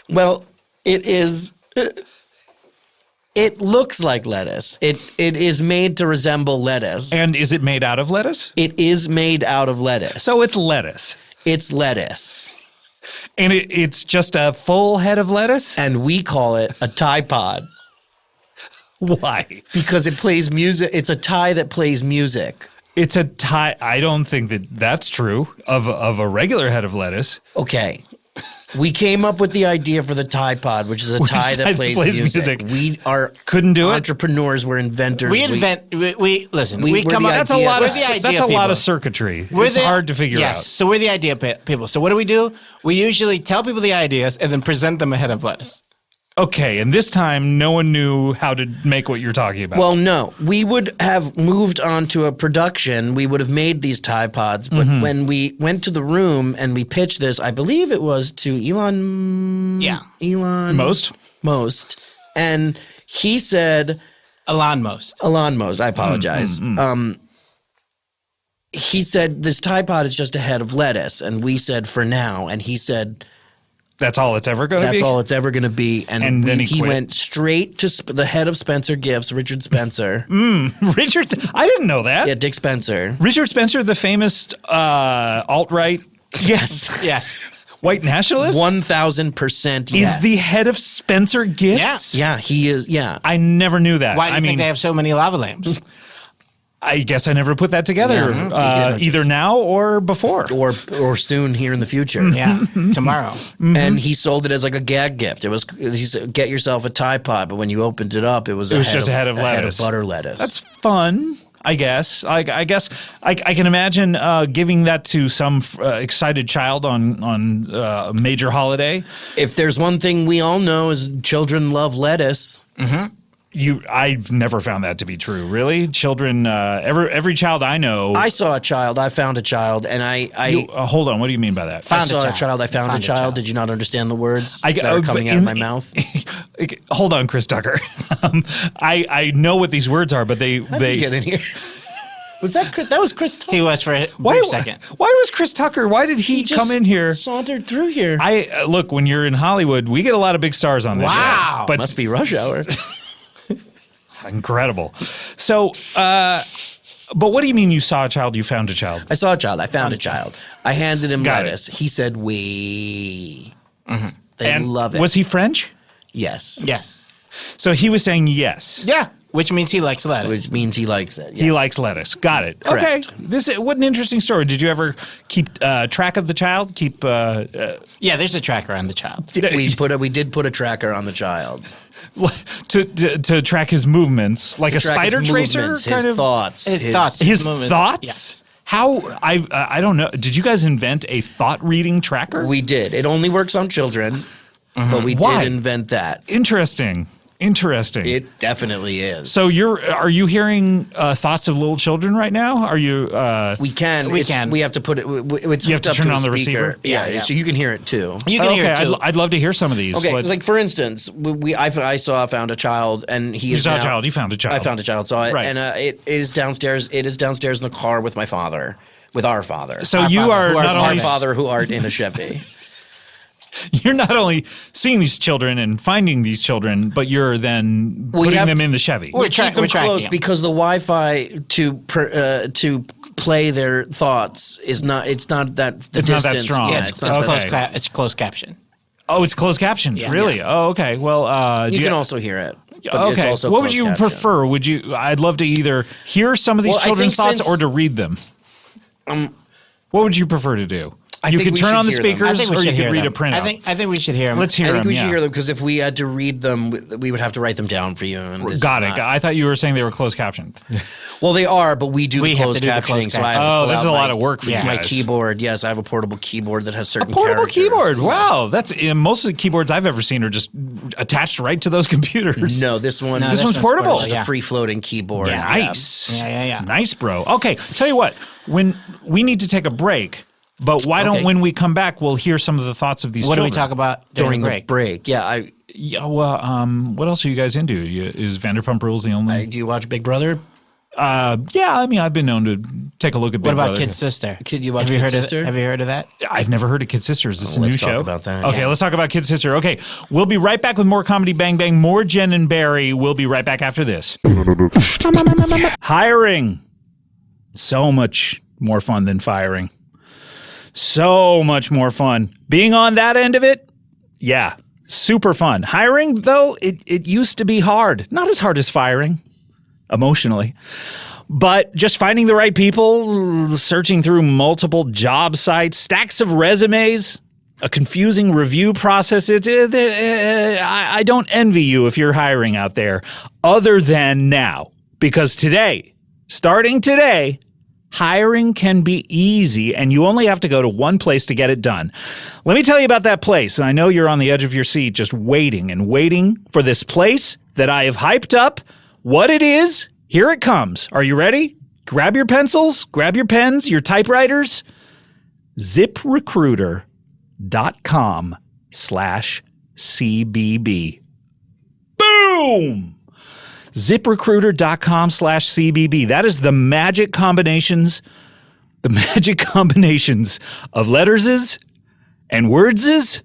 Well, it is. It looks like lettuce. It is made to resemble lettuce. And is it made out of lettuce? It is made out of lettuce. So it's lettuce. It's lettuce. And it's just a full head of lettuce? And we call it a Tide Pod Why? because it plays music. It's a tie that plays music. It's a tie. I don't think that that's true of a regular head of lettuce. Okay. We came up with the idea for the Tide Pod, which is a tie that plays music. We are Couldn't do it? entrepreneurs. We're inventors. We invent. We listen. we're We come the up. That's a idea lot of We're the idea that's a lot people. of circuitry. We're It's the- hard to figure yes, out. so we're the idea people. So what do? We usually tell people the ideas and then present them a head of lettuce. Okay, and this time no one knew how to make what you're talking about. Well, no. We would have moved on to a production. We would have made these Tide Pods. But when we went to the room and we pitched this, I believe it was to Elon. Yeah. Elon. Most. And he said. Elon Most. I apologize. He said, this Tide Pod is just a head of lettuce. And we said, for now. And he said. That's all it's ever going to be? That's all it's ever going to be. And then he quit. Went straight to the head of Spencer Gifts, Richard Spencer. Richard, I didn't know that. Yeah, Dick Spencer. Richard Spencer, the famous alt-right Yes. white nationalist? 1,000% yes. Is the head of Spencer Gifts? Yeah, he is. Yeah. I never knew that. Why do you think they have so many lava lamps? I guess I never put that together, either now or before. Or soon here in the future. Yeah, tomorrow. And he sold it as like a gag gift. It was, he said, get yourself a Tide Pod, but when you opened it up, it was just a head of lettuce. Head of butter lettuce. That's fun, I guess. I guess I can imagine giving that to some excited child on a major holiday. If there's one thing we all know is children love lettuce. Mm-hmm. I've never found that to be true. Really, children. Every child I know. I saw a child. I found a child, and hold on. What do you mean by that? I saw a child. I found a child. Did you not understand the words that are coming out of my mouth? Hold on, Chris Tucker. I know what these words are, but they get in here. Was that Chris? That was Chris Tucker. He was for a brief second. Why was Chris Tucker? Why did he come in here? Sauntered through here. Look, when you're in Hollywood, we get a lot of big stars on this show. But must be rush hour. Incredible. So, but what do you mean you saw a child, you found a child? I saw a child. I found a child. I handed him Got lettuce. He said, we. Mm-hmm. They love it. Was he French? Yes. Yes. So he was saying yes. Yeah, which means he likes lettuce. Which means he likes it. Yeah. He likes lettuce. Got it. Correct. Okay. What an interesting story. Did you ever keep track of the child? Yeah, there's a tracker on the child. We did put a tracker on the child. To track his movements, like a spider tracer, his kind of thoughts, his thoughts, his movements. thoughts. Yes. How I don't know. Did you guys invent a thought reading tracker? We did. It only works on children, but we Why? did invent that. Interesting. It definitely is. So are you hearing thoughts of little children right now? Are you? We can. We have to put it. It's You have to turn on the receiver? Yeah, so you can hear it too. You can hear it too. I'd love to hear some of these. Okay, like for instance, I found a child, and he is You saw now, a child. You found a child. I found a child. So Right. and it is downstairs. It is downstairs in the car with my father, with our father. So Our you father, are who are not our only father who art in a Chevy. You're not only seeing these children and finding these children, but you're then putting them in the Chevy. We're Keep them tracking close them. because the Wi-Fi to play their thoughts is not. It's not that. The It's not that distance, strong. Yeah, Yeah, it's, not Okay. that- it's closed caption. Oh, it's closed captioned. Yeah. Really? Oh, okay. Well, You can also hear it. But Okay. It's also What would closed you caption. prefer? I'd love to either hear some of these Well, I children's think thoughts since- or to read them. What would you prefer to do? You think could we turn should on the hear them. speakers, I think we or you should could hear read them. a printout. I think we should hear them. Let's hear I them. think we should yeah. hear them because if we had to read them, we would have to write them down for you. And this Got is it. not- I thought you were saying they were closed captioned. Well, they are, but we do We the have closed to do the captioning, closed so I have to Oh, pull this is out a lot my- of work for you My guys. keyboard, yes, I have a portable keyboard that has certain Portable characters. keyboard. Wow, that's most of the keyboards I've ever seen are just attached right to those computers. No, this one. No, This this one's one's portable. portable, Just yeah. a free floating keyboard. Yeah. Nice. Yeah. Nice, bro. Okay, tell you what. When we need to take a break, but why don't Okay. when we come back we'll hear some of the thoughts of these What do children? we talk about During the the break? break. Yeah, Yeah, well, what else are you guys into? Is Vanderpump Rules the only? do you watch Big Brother? Yeah, I mean, I've been known to take a look at Big What about Brother. Kid Sister? Kid, you watch have you Kid heard Sister? Have you heard of that? I've never heard of Kid Sisters. It's a new let's show. talk about that. Okay, let's talk about Kid Sister. Okay, we'll be right back with more Comedy Bang Bang, more Jen and Barry. We'll be right back after this. Hiring. So much more fun than firing. So much more fun. Being on that end of it, yeah, super fun. Hiring, though, it used to be hard. Not as hard as firing, emotionally. But just finding the right people, searching through multiple job sites, stacks of resumes, a confusing review process. I don't envy you if you're hiring out there, other than now. Because today, starting today, Hiring can be easy, and you only have to go to one place to get it done. Let me tell you about that place, and I know you're on the edge of your seat just waiting and waiting for this place that I have hyped up. What it is, here it comes. Are you ready? Grab your pencils, grab your pens, your typewriters. ZipRecruiter.com/CBB. Boom! ZipRecruiter.com/CBB. That is the magic combinations of letterses and wordses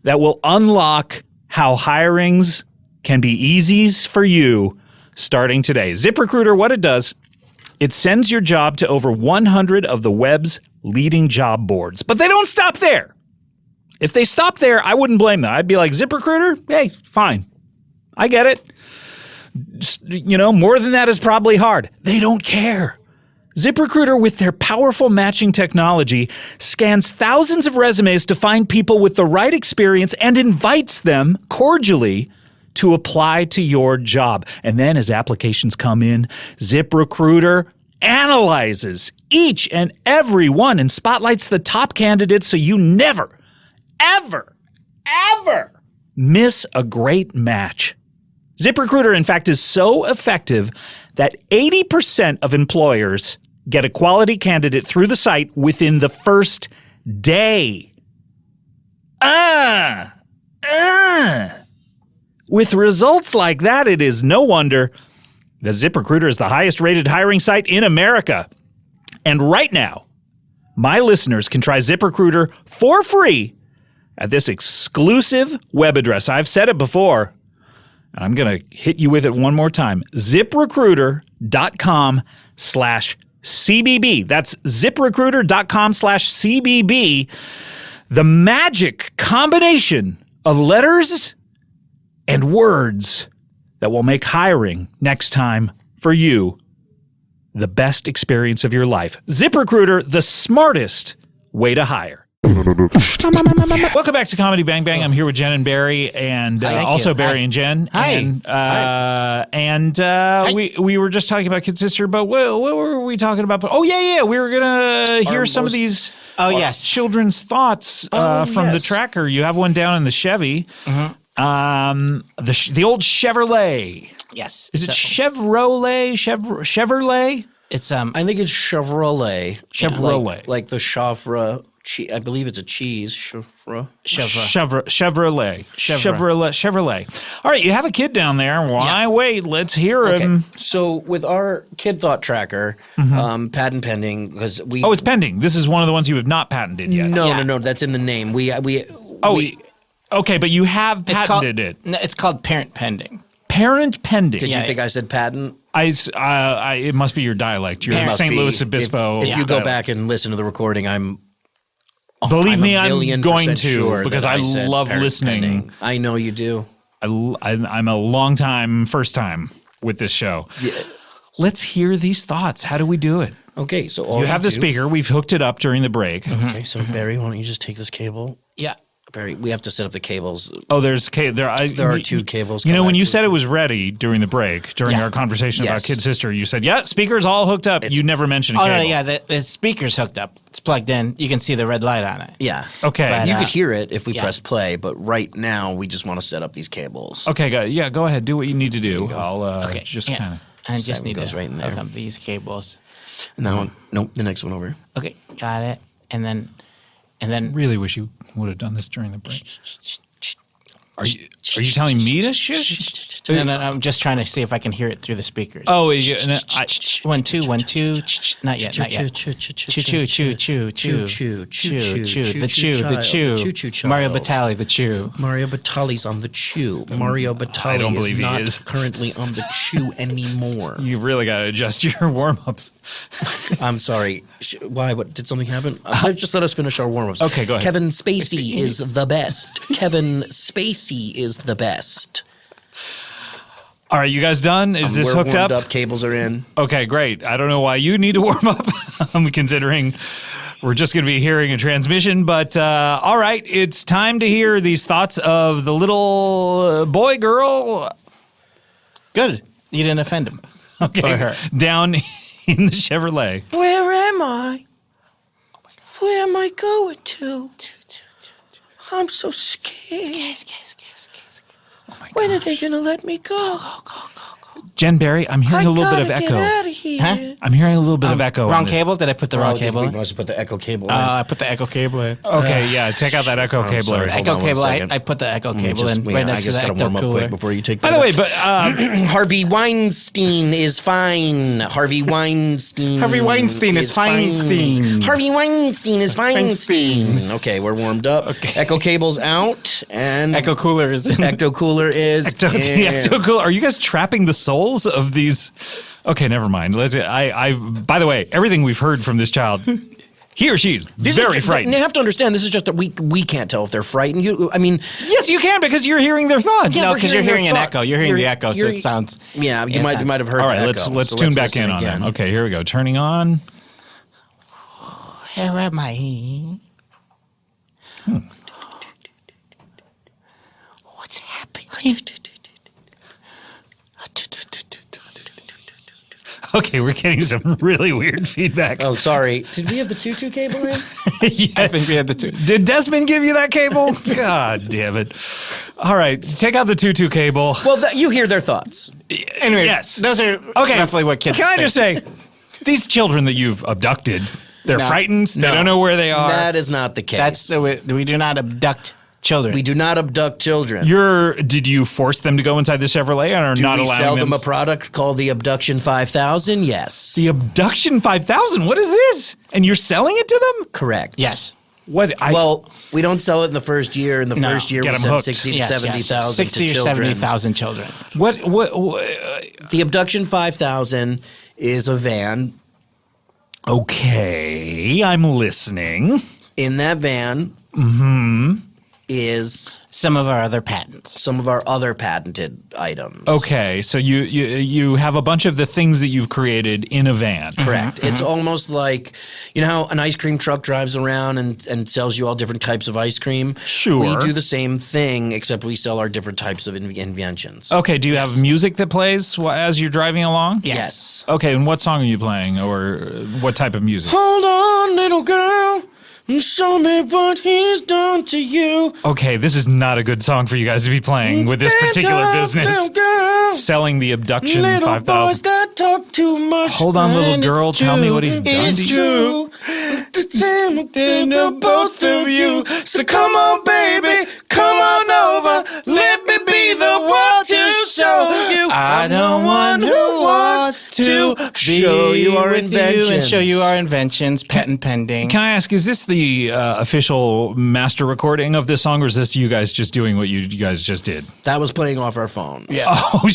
that will unlock how hirings can be easies for you starting today. ZipRecruiter, what it does, it sends your job to over 100 of the web's leading job boards. But they don't stop there. If they stop there, I wouldn't blame them. I'd be like, ZipRecruiter, hey, fine. I get it. More than that is probably hard. They don't care. ZipRecruiter, with their powerful matching technology, scans thousands of resumes to find people with the right experience and invites them cordially to apply to your job. And then as applications come in, ZipRecruiter analyzes each and every one and spotlights the top candidates so you never, ever, ever miss a great match. ZipRecruiter, in fact, is so effective that 80% of employers get a quality candidate through the site within the first day. With results like that, it is no wonder that ZipRecruiter is the highest rated hiring site in America. And right now, my listeners can try ZipRecruiter for free at this exclusive web address. I've said it before. I'm going to hit you with it one more time. ZipRecruiter.com/CBB. That's ZipRecruiter.com/CBB. The magic combination of letters and words that will make hiring next time for you the best experience of your life. ZipRecruiter, the smartest way to hire. Welcome back to Comedy Bang Bang. I'm here with Jen and Barry, and also Barry and Jen. Hi. We were just talking about Kid Sister, but what were we talking about? Oh yeah, we were gonna hear some of these. Children's thoughts from the tracker. You have one down in the Chevy. Mm-hmm. The old Chevrolet. Yes. Is it Chevrolet? Chevrolet? It's I think it's Chevrolet. Chevrolet. Like the Chevre. I believe it's a cheese. Chevrolet. All right, you have a kid down there. Why wait? Let's hear him. So with our kid thought tracker, patent pending, because we. Oh, it's pending. This is one of the ones you have not patented yet. No. That's in the name. Okay, but you have patented it. It's called parent pending. Parent pending. Did you think I said patent? It must be your dialect. You're St. Louis Obispo. If you go back and listen to the recording, Believe me, I'm going to, sure because I love listening. Pending. I know you do. I'm a long time, first time with this show. Yeah. Let's hear these thoughts. How do we do it? Okay, so you have the speaker. We've hooked it up during the break. Mm-hmm. Okay, so Barry, why don't you just take this cable? Yeah. Barry, we have to set up the cables. Oh, there are two cables. You know, when you said it was ready during the break, during our conversation about Kid Sister, you said, speaker's all hooked up. You never mentioned a cable. Oh, no, yeah, the speaker's hooked up. It's plugged in. You can see the red light on it. Yeah. Okay. But, you could hear it if we press play, but right now we just want to set up these cables. Okay, go ahead. Do what you need to do. I'll just kind of... I just need to right in there. hook up these cables. And that one. Nope, the next one over. Okay, got it. And then really wish you would have done this during the break. Are you telling me to shush? No, I'm just trying to see if I can hear it through the speakers. Oh, 1, 2, 1, 2. Not yet. Chew. The chew. Mario Batali, the chew. Mario Batali's on the chew. Mario Batali is not currently on the chew anymore. You really got to adjust your warm-ups. I'm sorry. Why? What? Did something happen? Just let us finish our warm-ups. Okay, go ahead. Kevin Spacey is the best. Kevin Spacey is the best. All right, you guys done? Is this hooked up? Up? Cables are in. Okay, great. I don't know why you need to warm up. I'm considering we're just going to be hearing a transmission. But all right, it's time to hear these thoughts of the little boy, girl. Good. You didn't offend him. Okay. Or her. Down in the Chevrolet. Where am I? Where am I going to? I'm so scared. When are they going to let me go? Jen Barry, I'm hearing a little bit of Get echo. out of here. Huh? I'm hearing a little bit of echo. on Wrong this. cable? Did I put the wrong cable We in? must have put the echo cable in. I put the echo cable in. Okay, yeah, take out that echo cable. sorry. Hold on Echo one cable. second. I put the echo cable in right I next to just the gotta ecto warm up cooler. quick before you take By that the way, up. but Harvey Weinstein is fine. Harvey Weinstein. Harvey Weinstein is Feinstein. Harvey Weinstein is Feinstein. Feinstein. Okay, we're warmed up. Okay. Echo cable's out, and Echo cooler is in. ecto cooler is in. ecto cool. Are you guys trapping the souls of these? Okay, never mind. By the way, everything we've heard from this child, he or she's very frightened. You have to understand, this is just that we can't tell if they're frightened. Yes, you can because you're hearing their thoughts. Yeah, No, we're because you're hearing hearing their an echo. You're hearing the echo, so you're- it sounds. Yeah, you might have heard. All right, the let's echo. So tune back listen in on again. that. Okay, here we go. Turning on. Where am I? What's happening? Okay, we're getting some really weird feedback. Oh, sorry. Did we have the tutu cable in? Yeah. I think we had the two. Did Desmond give you that cable? God damn it. All right, take out the tutu cable. Well, you hear their thoughts. Anyway, Yes. those are Okay. roughly what kids. Can I think. just say, these children that you've abducted, they're No. frightened. They No. don't know where they are. That is not the case. That's we do not abduct children. We do not abduct children. Did you force them to go inside the Chevrolet and are Do not we allowing sell them? them a product called the Abduction 5000? Yes. The Abduction 5000. What is this? And you're selling it to them? Correct. Yes. What? Well, we don't sell it in the first year. In the No. first year, Get we 'em send hooked. 60 to Yes, 70,000 60 to or children. 70,000 children. What? The Abduction 5000 is a van. Okay, I'm listening. In that van is Some of our other patents. some of our other patented items. Okay, so you have a bunch of the things that you've created in a van. Correct. It's almost like, you know how an ice cream truck drives around and sells you all different types of ice cream? Sure. We do the same thing, except we sell our different types of inventions. Okay, do you have music that plays as you're driving along? Yes. Okay, and what song are you playing, or what type of music? Hold on, little girl, and show me what he's done to you. Okay, this is not a good song for you guys to be playing with this Stand particular up, business. little girl. Selling the Abduction Little 5000. boys that talk too much. Hold on, little and girl, it's tell me true, what he's done it's to you. true. The same thing to both of you. So come on, baby, come on over. Let me be the one to show you. I don't want who wants to show be you our with you and inventions. show you our inventions, patent pending. Can I ask, is this the official master recording of this song, or is this you guys just doing what you guys just did? That was playing off our phone. Yeah. Oh,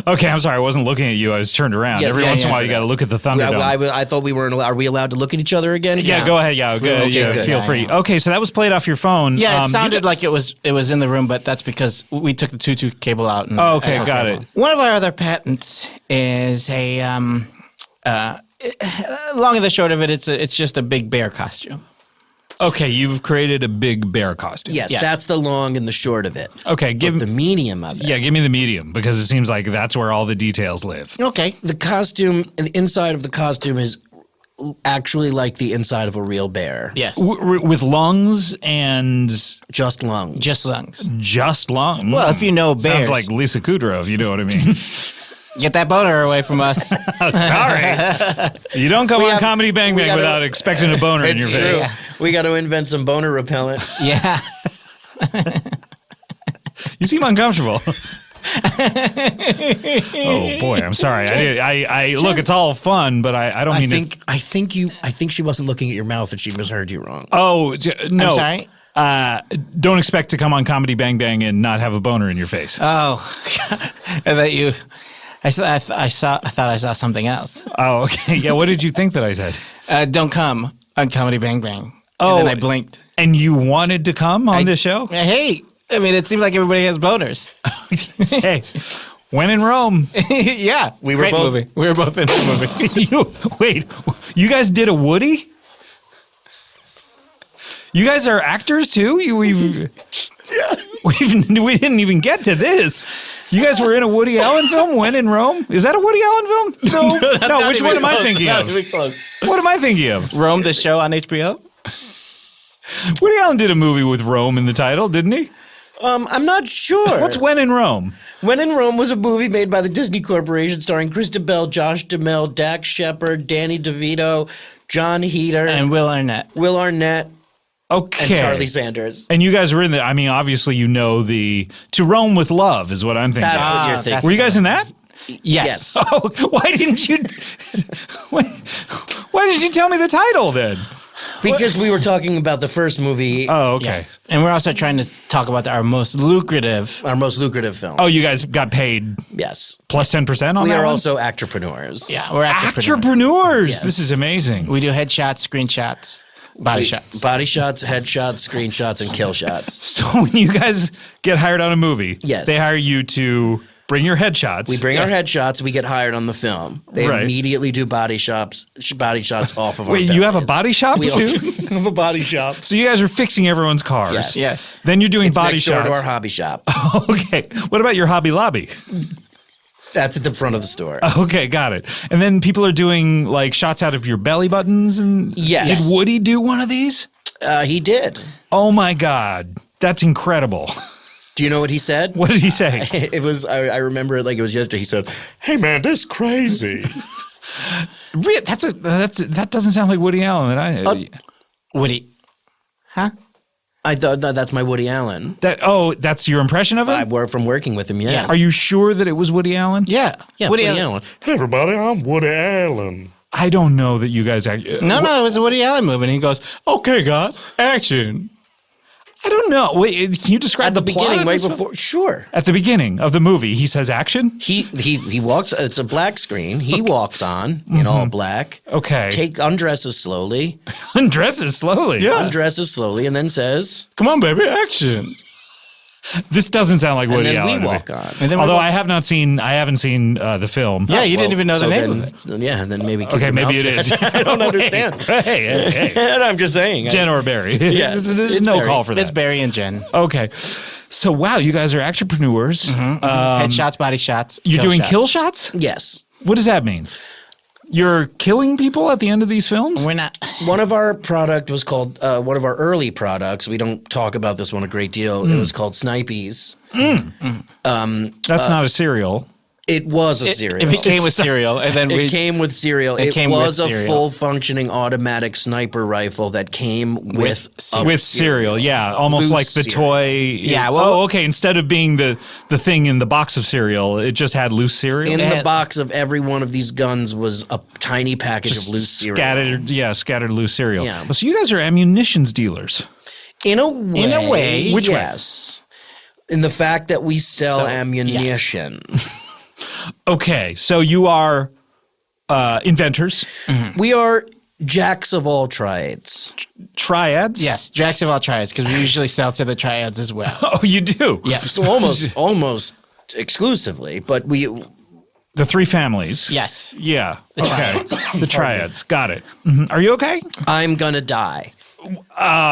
okay, I'm sorry. I wasn't looking at you. I was turned around. Yeah, Every yeah, once in a yeah, while, for you got to that. look at the Thunderdome. I thought we weren't allowed. Are we allowed to look at each other again? Yeah, go ahead. Yeah, Okay, good. feel Yeah, free. yeah. Okay, so that was played off your phone. Yeah, it you sounded got- like it was in the room, but that's because we took the tutu cable out. And Oh, okay, echo got cable. it. One of our other patents is a long and the short of it, it's just a big bear costume. Okay, you've created a big bear costume. Yes, Yes. that's the long and the short of it. Okay, But the medium of it. give me the medium because it seems like that's where all the details live. Okay. The costume, the inside of the costume is actually like the inside of a real bear. Yes. With lungs and Just lungs. Just lungs. just lungs. Well, if you know bears, Sounds like Lisa Kudrow, if you know what I mean. get that boner away from us. Sorry. You don't come on have- Comedy Bang we Bang gotta- without expecting a boner in It's your true. face. We got to invent some boner repellent. Yeah. You seem uncomfortable. Oh boy, I'm sorry. I look, it's all fun, but I don't mean to. I think she wasn't looking at your mouth and she misheard you wrong. Oh no! I'm sorry? Don't expect to come on Comedy Bang Bang and not have a boner in your face. Oh, I bet you. I thought I saw something else. Oh, okay. Yeah. What did you think that I said? Don't come on Comedy Bang Bang. Oh. And then I blinked. And you wanted to come on this show? Hey, I mean, it seemed like everybody has boners. Hey, when in Rome. Yeah, We were great both- movie. We were both in the movie. Wait, you guys did a Woody? You guys are actors too? We didn't even get to this. You guys were in a Woody Allen film, When in Rome? Is that a Woody Allen film? No, which one am I thinking of? What am I thinking of? Rome, the show on HBO? Woody Allen did a movie with Rome in the title, didn't he? I'm not sure. What's When in Rome? When in Rome was a movie made by the Disney Corporation starring Krista Bell, Josh Duhamel, Dax Shepard, Danny DeVito, John Heder, And Will Arnett. Okay. and Charlie Sanders. And you guys were in the, I mean, obviously you know the To Rome with Love is what I'm thinking. That's what you're thinking. Were you guys in that? Yes. Oh, why didn't you why did you tell me the title then? Because we were talking about the first movie, Oh, okay. Yes. And we're also trying to talk about our most lucrative. our most lucrative film. Oh, you guys got paid Yes. plus 10% on We that are one? also actrepreneurs. Yeah, we're Actrepreneurs. Yes. This is amazing. We do headshots, screenshots, body shots. Body shots, headshots, screenshots, and kill shots. So when you guys get hired on a movie, Yes. they hire you to bring your headshots. We bring our headshots, we get hired on the film. They Right. immediately do body shots off of our Wait, you have a bellies. body shop We too? also have a body shop. So you guys are fixing everyone's cars. Yes. Yes. Then you're doing It's body next door shots. to our hobby shop. Okay. What about your Hobby Lobby? That's at the front of the store. Okay, got it. And then people are doing like shots out of your belly buttons and Yes. Did Woody do one of these? He did. Oh my God. That's incredible. Do you know what he said? What did he say? It was. I remember it like it was yesterday. He said, "Hey man, this crazy." That doesn't sound like Woody Allen. Woody. Huh? I thought that's my Woody Allen. That's your impression of him? I work from working with him. Yes. Are you sure that it was Woody Allen? Yeah. Yeah, Woody Woody Allen. Allen. Hey everybody, I'm Woody Allen. I don't know that you guys. No, it was a Woody Allen movie. And he goes, okay, guys, action. I don't know. Wait, can you describe At the plot beginning, of right this film? before. Sure. At the beginning of the movie, he says action. He walks. It's a black screen. He walks on in all black. Okay. Undresses slowly. Undresses slowly. Yeah. Undresses slowly, and then says, Come on, baby, action. This doesn't sound like and Woody then Allen. we to me. walk on. And then Although we I haven't seen the film. Yeah, you didn't even know the So name then, of it. Yeah, then maybe. keep Okay, your maybe mouth it is. shut. I don't understand. Hey. I'm just saying. Jen or Barry. Yeah, There's it's no Barry. call for that. It's Barry and Jen. Okay. So, wow, you guys are entrepreneurs. Headshots, body shots. You're doing shots. kill shots? Yes. What does that mean? You're killing people at the end of these films? We're not. One of our product was called one of our early products. We don't talk about this one a great deal. It was called Snipies. That's not a cereal. It was a cereal. It came with cereal, and then It came with cereal. It came with was a cereal. full functioning automatic sniper rifle that came with With cereal, yeah. Almost Loose like the cereal. toy. Yeah, well- okay. Instead of being the thing in the box of cereal, it just had loose cereal. In the had- box of every one of these guns was a tiny package of loose cereal. Scattered loose cereal. Yeah. Well, so you guys are ammunitions dealers. In a way. Which way? yes. In the fact that we sell ammunition. Okay, so you are inventors, We are jacks of all trades. triads. Yes, jacks of all triads, because we usually sell to the triads as well. Oh, you do. Yeah. So almost exclusively, but we The three families. Yes. Yeah. Okay. The triads. Got it. Mhm. Are you okay? I'm gonna die.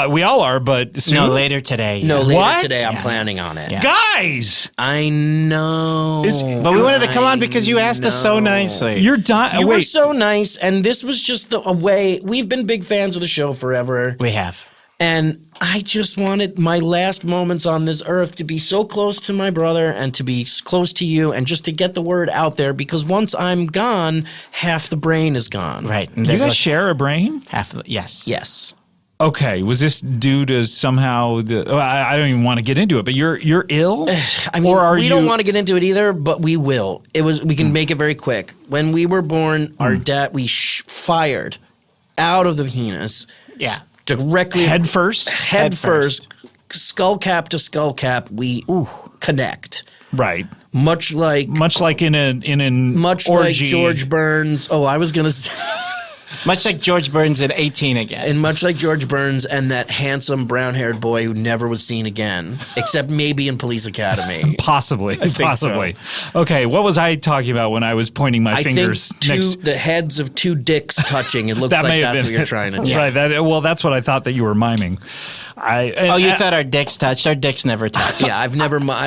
We all are, but soon. No, later today. No, later What? today I'm Yeah. planning on it. Yeah. Guys, I know. But we wanted to come on because you asked us so nicely. you're dying. You were Wait. so nice, and this was just a way. We've been big fans of the show forever, We have. and I just wanted my last moments on this earth to be so close to my brother and to be close to you, and just to get the word out there. Because once I'm gone, half the brain is gone. Right. And You there guys goes share a brain? half of the, yes. Yes. Okay. Was this due to somehow I don't even want to get into it, but you're ill? I mean, Or are we you- don't want to get into it either, but we will. We can make it very quick. When we were born, our dad fired out of the penis Yeah. directly Head first? head first, skull cap to skull cap. We connect, Right. much like In an like orgy. George Burns. Oh, I was gonna say, Much like George Burns at 18 again. and much like George Burns and that handsome brown-haired boy who never was seen again, except maybe in Police Academy. Possibly. Okay. What was I talking about when I was pointing my I fingers think the heads of two dicks touching. It looks That may like have that's been what you're trying to do. Right. That's what I thought that you were miming. You thought our dicks touched? Our dicks never touched. Yeah, I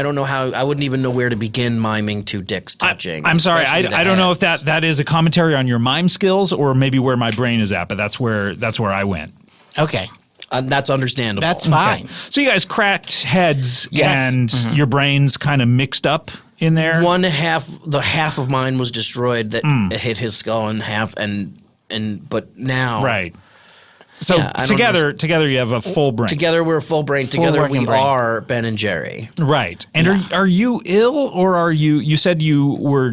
don't know how. I wouldn't even know where to begin miming two dicks touching. I'm sorry. especially the I don't know if heads. that is a commentary on your mime skills or maybe where my brain is at, but that's where I went. Okay. That's understandable. That's fine. So you guys cracked heads Yes. and your brains kind of mixed up in there. The half of mine was destroyed that hit his skull in half, but now Right. So Yeah, I don't together you have a full brain. together we're full brain. Together working we brain. are Ben and Jerry. Right. And are you ill or are you said you were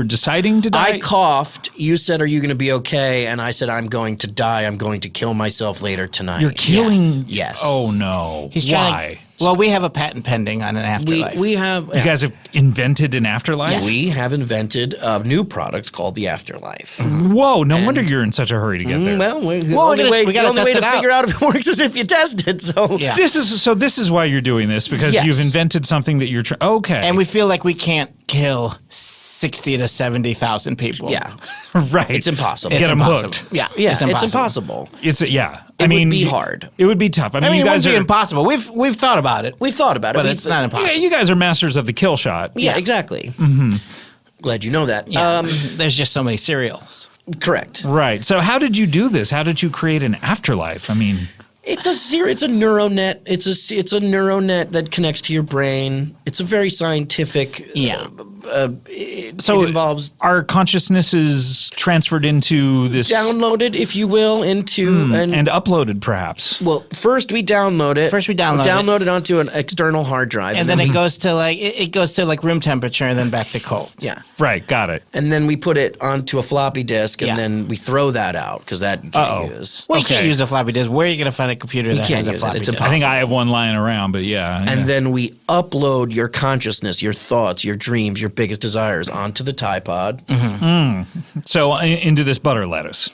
deciding to die? I coughed. You said, "Are you going to be okay?" And I said, "I'm going to die. I'm going to kill myself later tonight." You're killing. Yes. Oh no. He's Why? trying to. Well, we have a patent pending on an afterlife. We have. You guys have invented an afterlife? We have invented a new product called the afterlife. Whoa, no wonder you're in such a hurry to get there. Well, the we only way gotta test to it out. figure out if it works is if you test it. So Yeah. This is why you're doing this, because Yes. you've invented something that you're okay. And we feel like we can't kill 60 to 70,000 people. yeah, right. it's impossible. It's Get 'em impossible. hooked. Yeah, yeah, it's impossible. It's I It mean, would be hard. It would be tough. I mean, I mean, you it guys wouldn't be are impossible. We've thought about it, We've thought about it, but it's not yeah, impossible. you guys are masters of the kill shot. Yeah, exactly. Glad you know that. There's just so many cereals. Correct. Right. So how did you do this? How did you create an afterlife? I mean, It's a neural net. It's a neural net that connects to your brain. It's a very scientific. Yeah. It so involves our consciousness is transferred into this downloaded, if you will, into and uploaded, perhaps. well, first we download it. First we download it onto an external hard drive, And then it goes to like room temperature and then back to cold. yeah, Right. Got it. and then we put it onto a floppy disk, and Yeah. then we throw that out because that you can't use. Well, you Okay. can't use a floppy disk. Where are you going to find a computer that can't has a use it. floppy It's disk? I think I have one lying around, but yeah. And then we upload your consciousness, your thoughts, your dreams, your biggest desires onto the Tide Pod. so into this butter lettuce.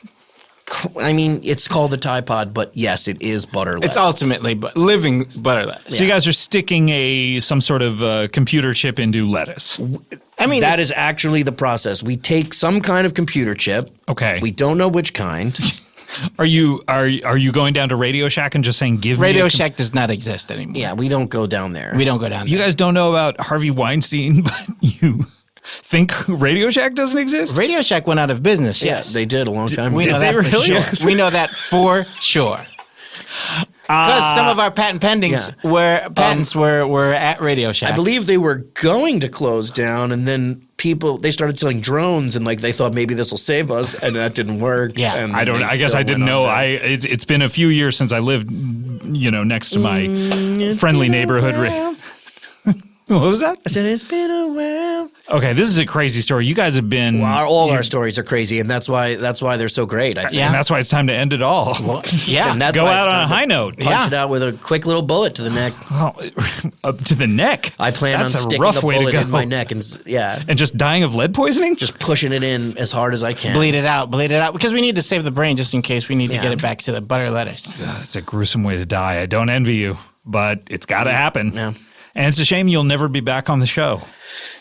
I mean, it's called the Tide Pod, but yes, it is butter lettuce. It's ultimately living butter lettuce. So you guys are sticking some sort of computer chip into lettuce. I mean, That is actually the process. We take some kind of computer chip. Okay. We don't know which kind. Are you going down to Radio Shack and just saying give me Radio a Shack does not exist anymore. Yeah, we don't go down there. We don't go down there. You guys don't know about Harvey Weinstein, but you think Radio Shack doesn't exist? Radio Shack went out of business. Yeah, Yes, they did a long time we ago. know they that for really? sure. Yes. We know that for sure. Because some of our patent pendings were at Radio Shack. I believe they were going to close down, and then they started selling drones, and like they thought maybe this will save us, and that didn't work. Yeah. and I don't. they I guess still I didn't went know. on down. It's been a few years since I lived, next to my friendly neighborhood. What was that? I said it's been a while. Okay, this is a crazy story. You guys have been. All our stories are crazy, and that's why they're so great. I think. Yeah. And that's why it's time to end it all. yeah. And that's Go why it's out on time a to high note. Punch it out with a quick little bullet to the neck. Oh, up to the neck. I plan That's on a sticking rough a way to bullet in go. my neck and And just dying of lead poisoning? just pushing it in as hard as I can. bleed it out, because we need to save the brain just in case we need to Yeah. get it back to the butter lettuce. That's a gruesome way to die. I don't envy you, but it's got to happen. Yeah. And it's a shame you'll never be back on the show.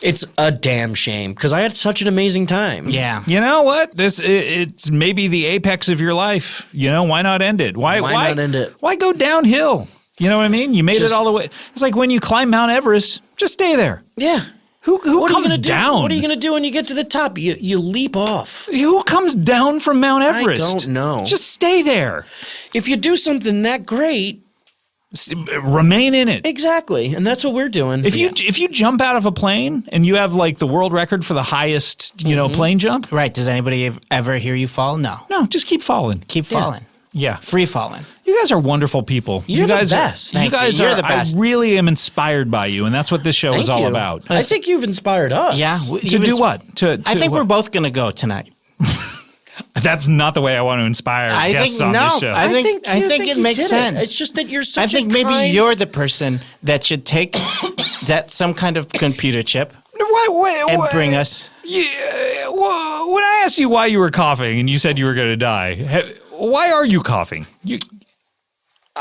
It's a damn shame because I had such an amazing time. Yeah. You know what? It's maybe the apex of your life. Why not end it? Why not end it? Why go downhill? You know what I mean? You made it all the way. It's like when you climb Mount Everest, just stay there. Yeah. Who What are you comes gonna do? down? What are you going to do when you get to the top? You leap off. Who comes down from Mount Everest? don't know. Just stay there. If you do something that great, Remain in it. exactly, and that's what we're doing. If you jump out of a plane and you have like the world record for the highest, plane jump, Right. Does anybody ever hear you fall? No. no, just keep falling. Keep falling. Yeah. Free falling. You guys are wonderful people. You're you the guys best. Are, you Thank you. guys You're are. the best. I really am inspired by you, and that's what this show Thank is all you. about. I think you've inspired us. Yeah. To do what? I think what? we're both going to go tonight. That's not the way I want to inspire I guests think on no. this show. I think it you makes did it. sense. It's just that you're I such think a maybe kind- you're the person that should take some kind of computer chip and bring us. Yeah, well, when I asked you why you were coughing and you said you were going to die, why are you coughing?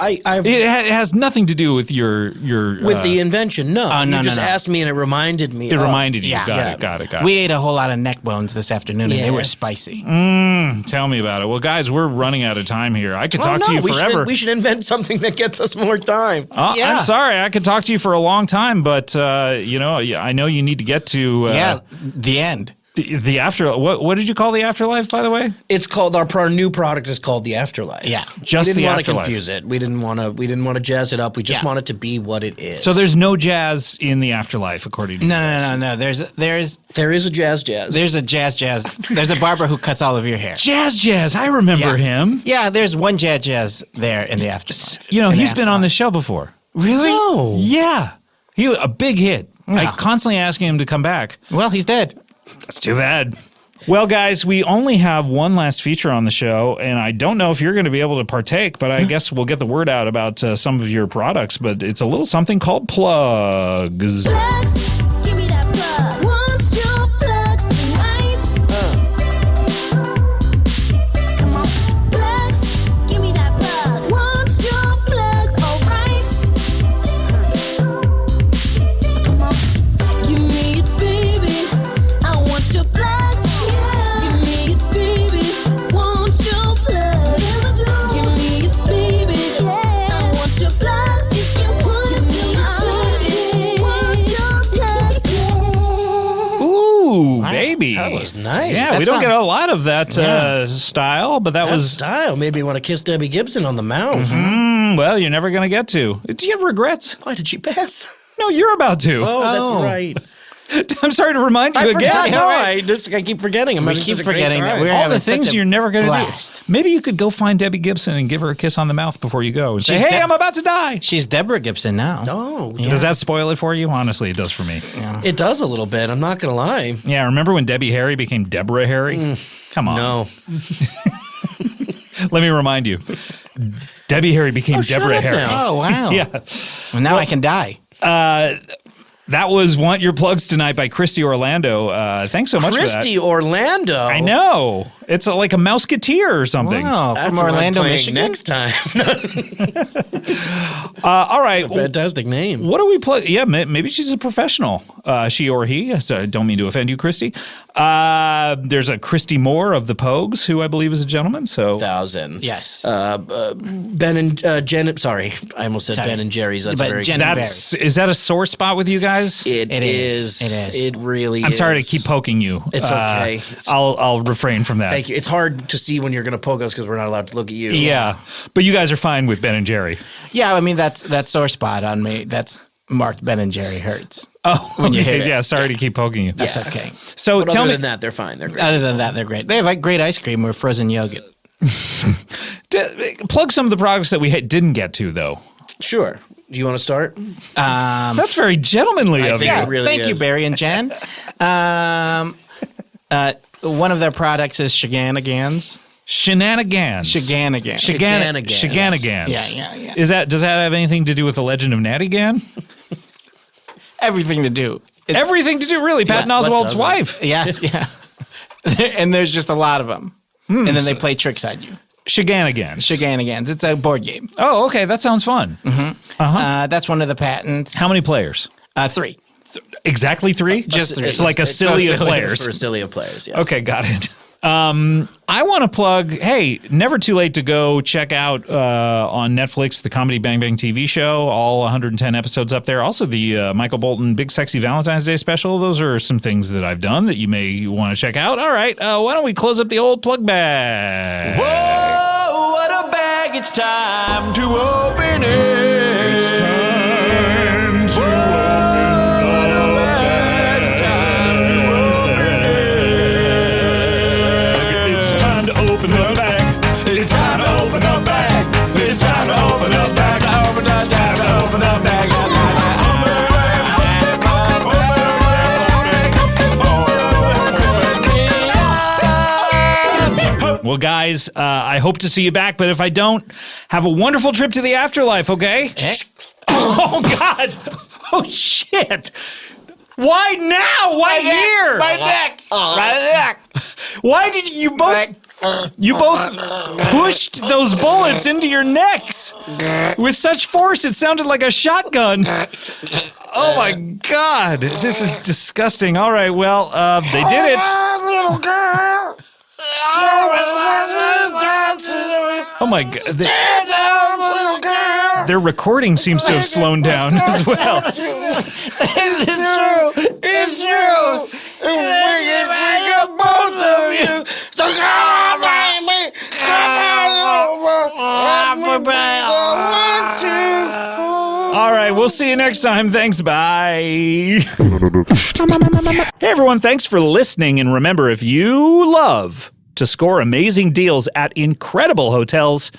It has nothing to do with your with the invention. No, Oh, no, you just no. asked me and it reminded me. It reminded you. yeah. Got it. We ate a whole lot of neck bones this afternoon, and they Yeah. were spicy. Tell me about it. Well, guys, we're running out of time here. I could talk to you forever. We should invent something that gets us more time. Yeah. I'm sorry. I could talk to you for a long time, but I know you need to get to The end. the after. What did you call the afterlife, by the way? It's called our new product is called the Afterlife. Yeah. Just we didn't the want to afterlife. confuse it. We didn't want to jazz it up. We just Yeah. want it to be what it is. So there's no jazz in the afterlife, according to you guys. No. There's there is a jazz. There's a jazz. There's a barber who cuts all of your hair. Jazz. I remember him. Yeah, there's one jazz there in the afterlife. You know, In the he's been on afterlife. the show before. Really? No. Yeah, a big hit. I Yeah. constantly asking him to come back. Well, he's dead. That's too bad. Well, guys, we only have one last feature on the show, and I don't know if you're going to be able to partake, but I guess we'll get the word out about some of your products. But it's a little something called plugs. Plugs, give me that plug. Want your plugs tonight? Come on, plugs, give me that plug. Want your plugs, alright? Come on, give me it, baby. I want your plugs. Give me it, baby. Want your plugs? Give me it, baby. I want your plugs. If you want me, want your plugs. Ooh, baby. That was nice. Yeah, we don't get a lot of that style, but that That was, style. Maybe you want to kiss Debbie Gibson on the mouth. well, you're never going to get to. Do you have regrets? Why did she pass? No, you're about to. Oh, that's right. I'm sorry to remind you I again. forgot. No, I keep forgetting. We keep forgetting that. We're All having the things such a you're never going to blast. do. Maybe you could go find Debbie Gibson and give her a kiss on the mouth before you go and say, She's hey, de- I'm about to die. She's Deborah Gibson now. Oh, Does that spoil it for you? Honestly, it does for me. it does a little bit. I'm not going to lie. Yeah, remember when Debbie Harry became Deborah Harry? Come on. No. Let me remind you. Debbie Harry became shut Deborah up Harry. now. Oh, wow. Yeah. Well, now I can die. That was Want Your Plugs Tonight by Christy Orlando. Thanks so much for that. Christy Orlando. I know. It's like a Mouseketeer or something. Wow, That's from what I'm Orlando, playing Michigan. next time. All right. Fantastic name. What do we play? Yeah, maybe she's a professional. She or he. So I don't mean to offend you, Christy. There's a Christy Moore of the Pogues, who I believe is a gentleman. So 1,000. Yes. Ben and Jen. Sorry, I almost said Sorry. Ben and Jerry's. That's But very. Jen- is that a sore spot with you guys? It It is. is. It is. It really. I'm sorry to is. keep poking you. It's okay. I'll refrain from that. Thank you. It's hard to see when you're going to poke us because we're not allowed to look at you. Yeah, but you guys are fine with Ben and Jerry. Yeah, I mean, that sore spot on me, that's marked Ben and Jerry hurts. Oh, When you okay. hit it. Yeah, sorry to keep poking you. That's okay. So But tell other me, than that, they're fine. They're great. Other than that, they're great. They have like great ice cream or frozen yogurt. plug some of the products that we didn't get to, though. Sure. Do you want to start? That's very gentlemanly of you. think it really Thank you, is. Barry and Jen. One of their products is Shenanigans. Shenanigans. Shenanigans. Shenanigans. Yeah. Does that have anything to do with the Legend of Nattygan? Everything to do. Everything to do, really. Patton what Oswalt's doesn't? wife. Yes, yeah. And there's just a lot of them. And then they play tricks on you. Shenanigans. Shenanigans. It's a board game. Oh, okay. That sounds fun. That's one of the patents. How many players? 3. Exactly 3? Just 3. It's like a silly of players. For silly of players, yes. Okay, got it. I want to plug, hey, never too late to go check out on Netflix the Comedy Bang Bang TV show, all 110 episodes up there. Also the Michael Bolton Big Sexy Valentine's Day special. Those are some things that I've done that you may want to check out. All right, why don't we close up the old plug bag? Whoa, what a bag, it's time to open it. It's time to It's time to open the bag. It's time to open the bag. It's time to open the bag. Open the bag. Open the bag. Well, guys, I hope to see you back, but if I don't, have a wonderful trip to the afterlife, okay? Oh, God. Oh, shit. Why now? Why here? My neck. My neck. Why did you both... You both pushed those bullets into your necks with such force it sounded like a shotgun. Oh my God, this is disgusting. All right, well, they did it. Little girl. Oh my God. Stand down, little girl. Their recording seems to have slowed down as well. It's true. It's true. We got both of you. So come on, baby. Come on over. Let me be the one to. All right, we'll see you next time. Thanks, bye. Hey, everyone, thanks for listening. And remember, if you love to score amazing deals at incredible hotels,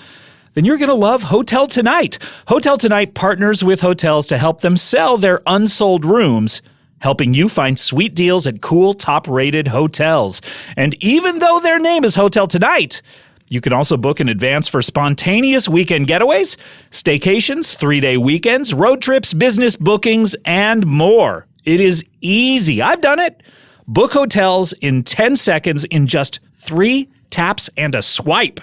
then you're going to love Hotel Tonight. Hotel Tonight partners with hotels to help them sell their unsold rooms, helping you find sweet deals at cool, top-rated hotels. And even though their name is Hotel Tonight, you can also book in advance for spontaneous weekend getaways, staycations, 3-day weekends, road trips, business bookings, and more. It is easy. I've done it. Book hotels in 10 seconds in just 3 taps and a swipe.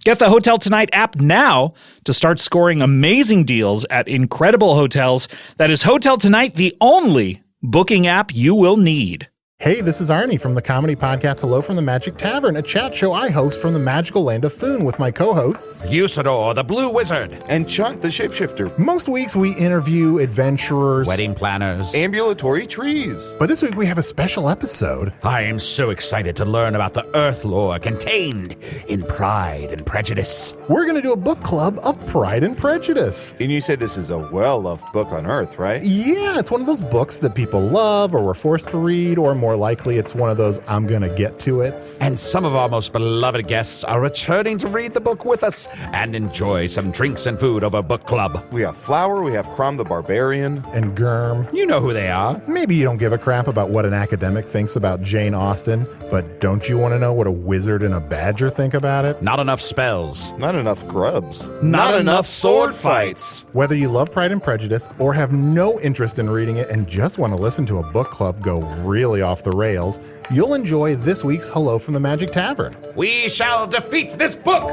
Get the Hotel Tonight app now to start scoring amazing deals at incredible hotels. That is Hotel Tonight, the only booking app you will need. Hey, this is Arnie from the comedy podcast Hello from the Magic Tavern, a chat show I host from the magical land of Foon with my co-hosts Usador, the Blue Wizard. And Chunt, the shapeshifter. Most weeks we interview adventurers, Wedding planners. Ambulatory trees. but this week we have a special episode. I am so excited to learn about the Earth lore contained in Pride and Prejudice. We're going to do a book club of Pride and Prejudice. And you said this is a well-loved book on Earth, right? Yeah, it's one of those books that people love or were forced to read, or more likely it's one of those I'm going to get to it's. And some of our most beloved guests are returning to read the book with us and enjoy some drinks and food over book club. We have Flower, we have Crom the Barbarian. And Germ. You know who they are. Maybe you don't give a crap about what an academic thinks about Jane Austen, but don't you want to know what a wizard and a badger think about it? Not enough spells. Not enough grubs. Not enough sword fights. Whether you love Pride and Prejudice or have no interest in reading it and just want to listen to a book club go really off the rails, you'll enjoy this week's Hello from the Magic Tavern. We shall defeat this book.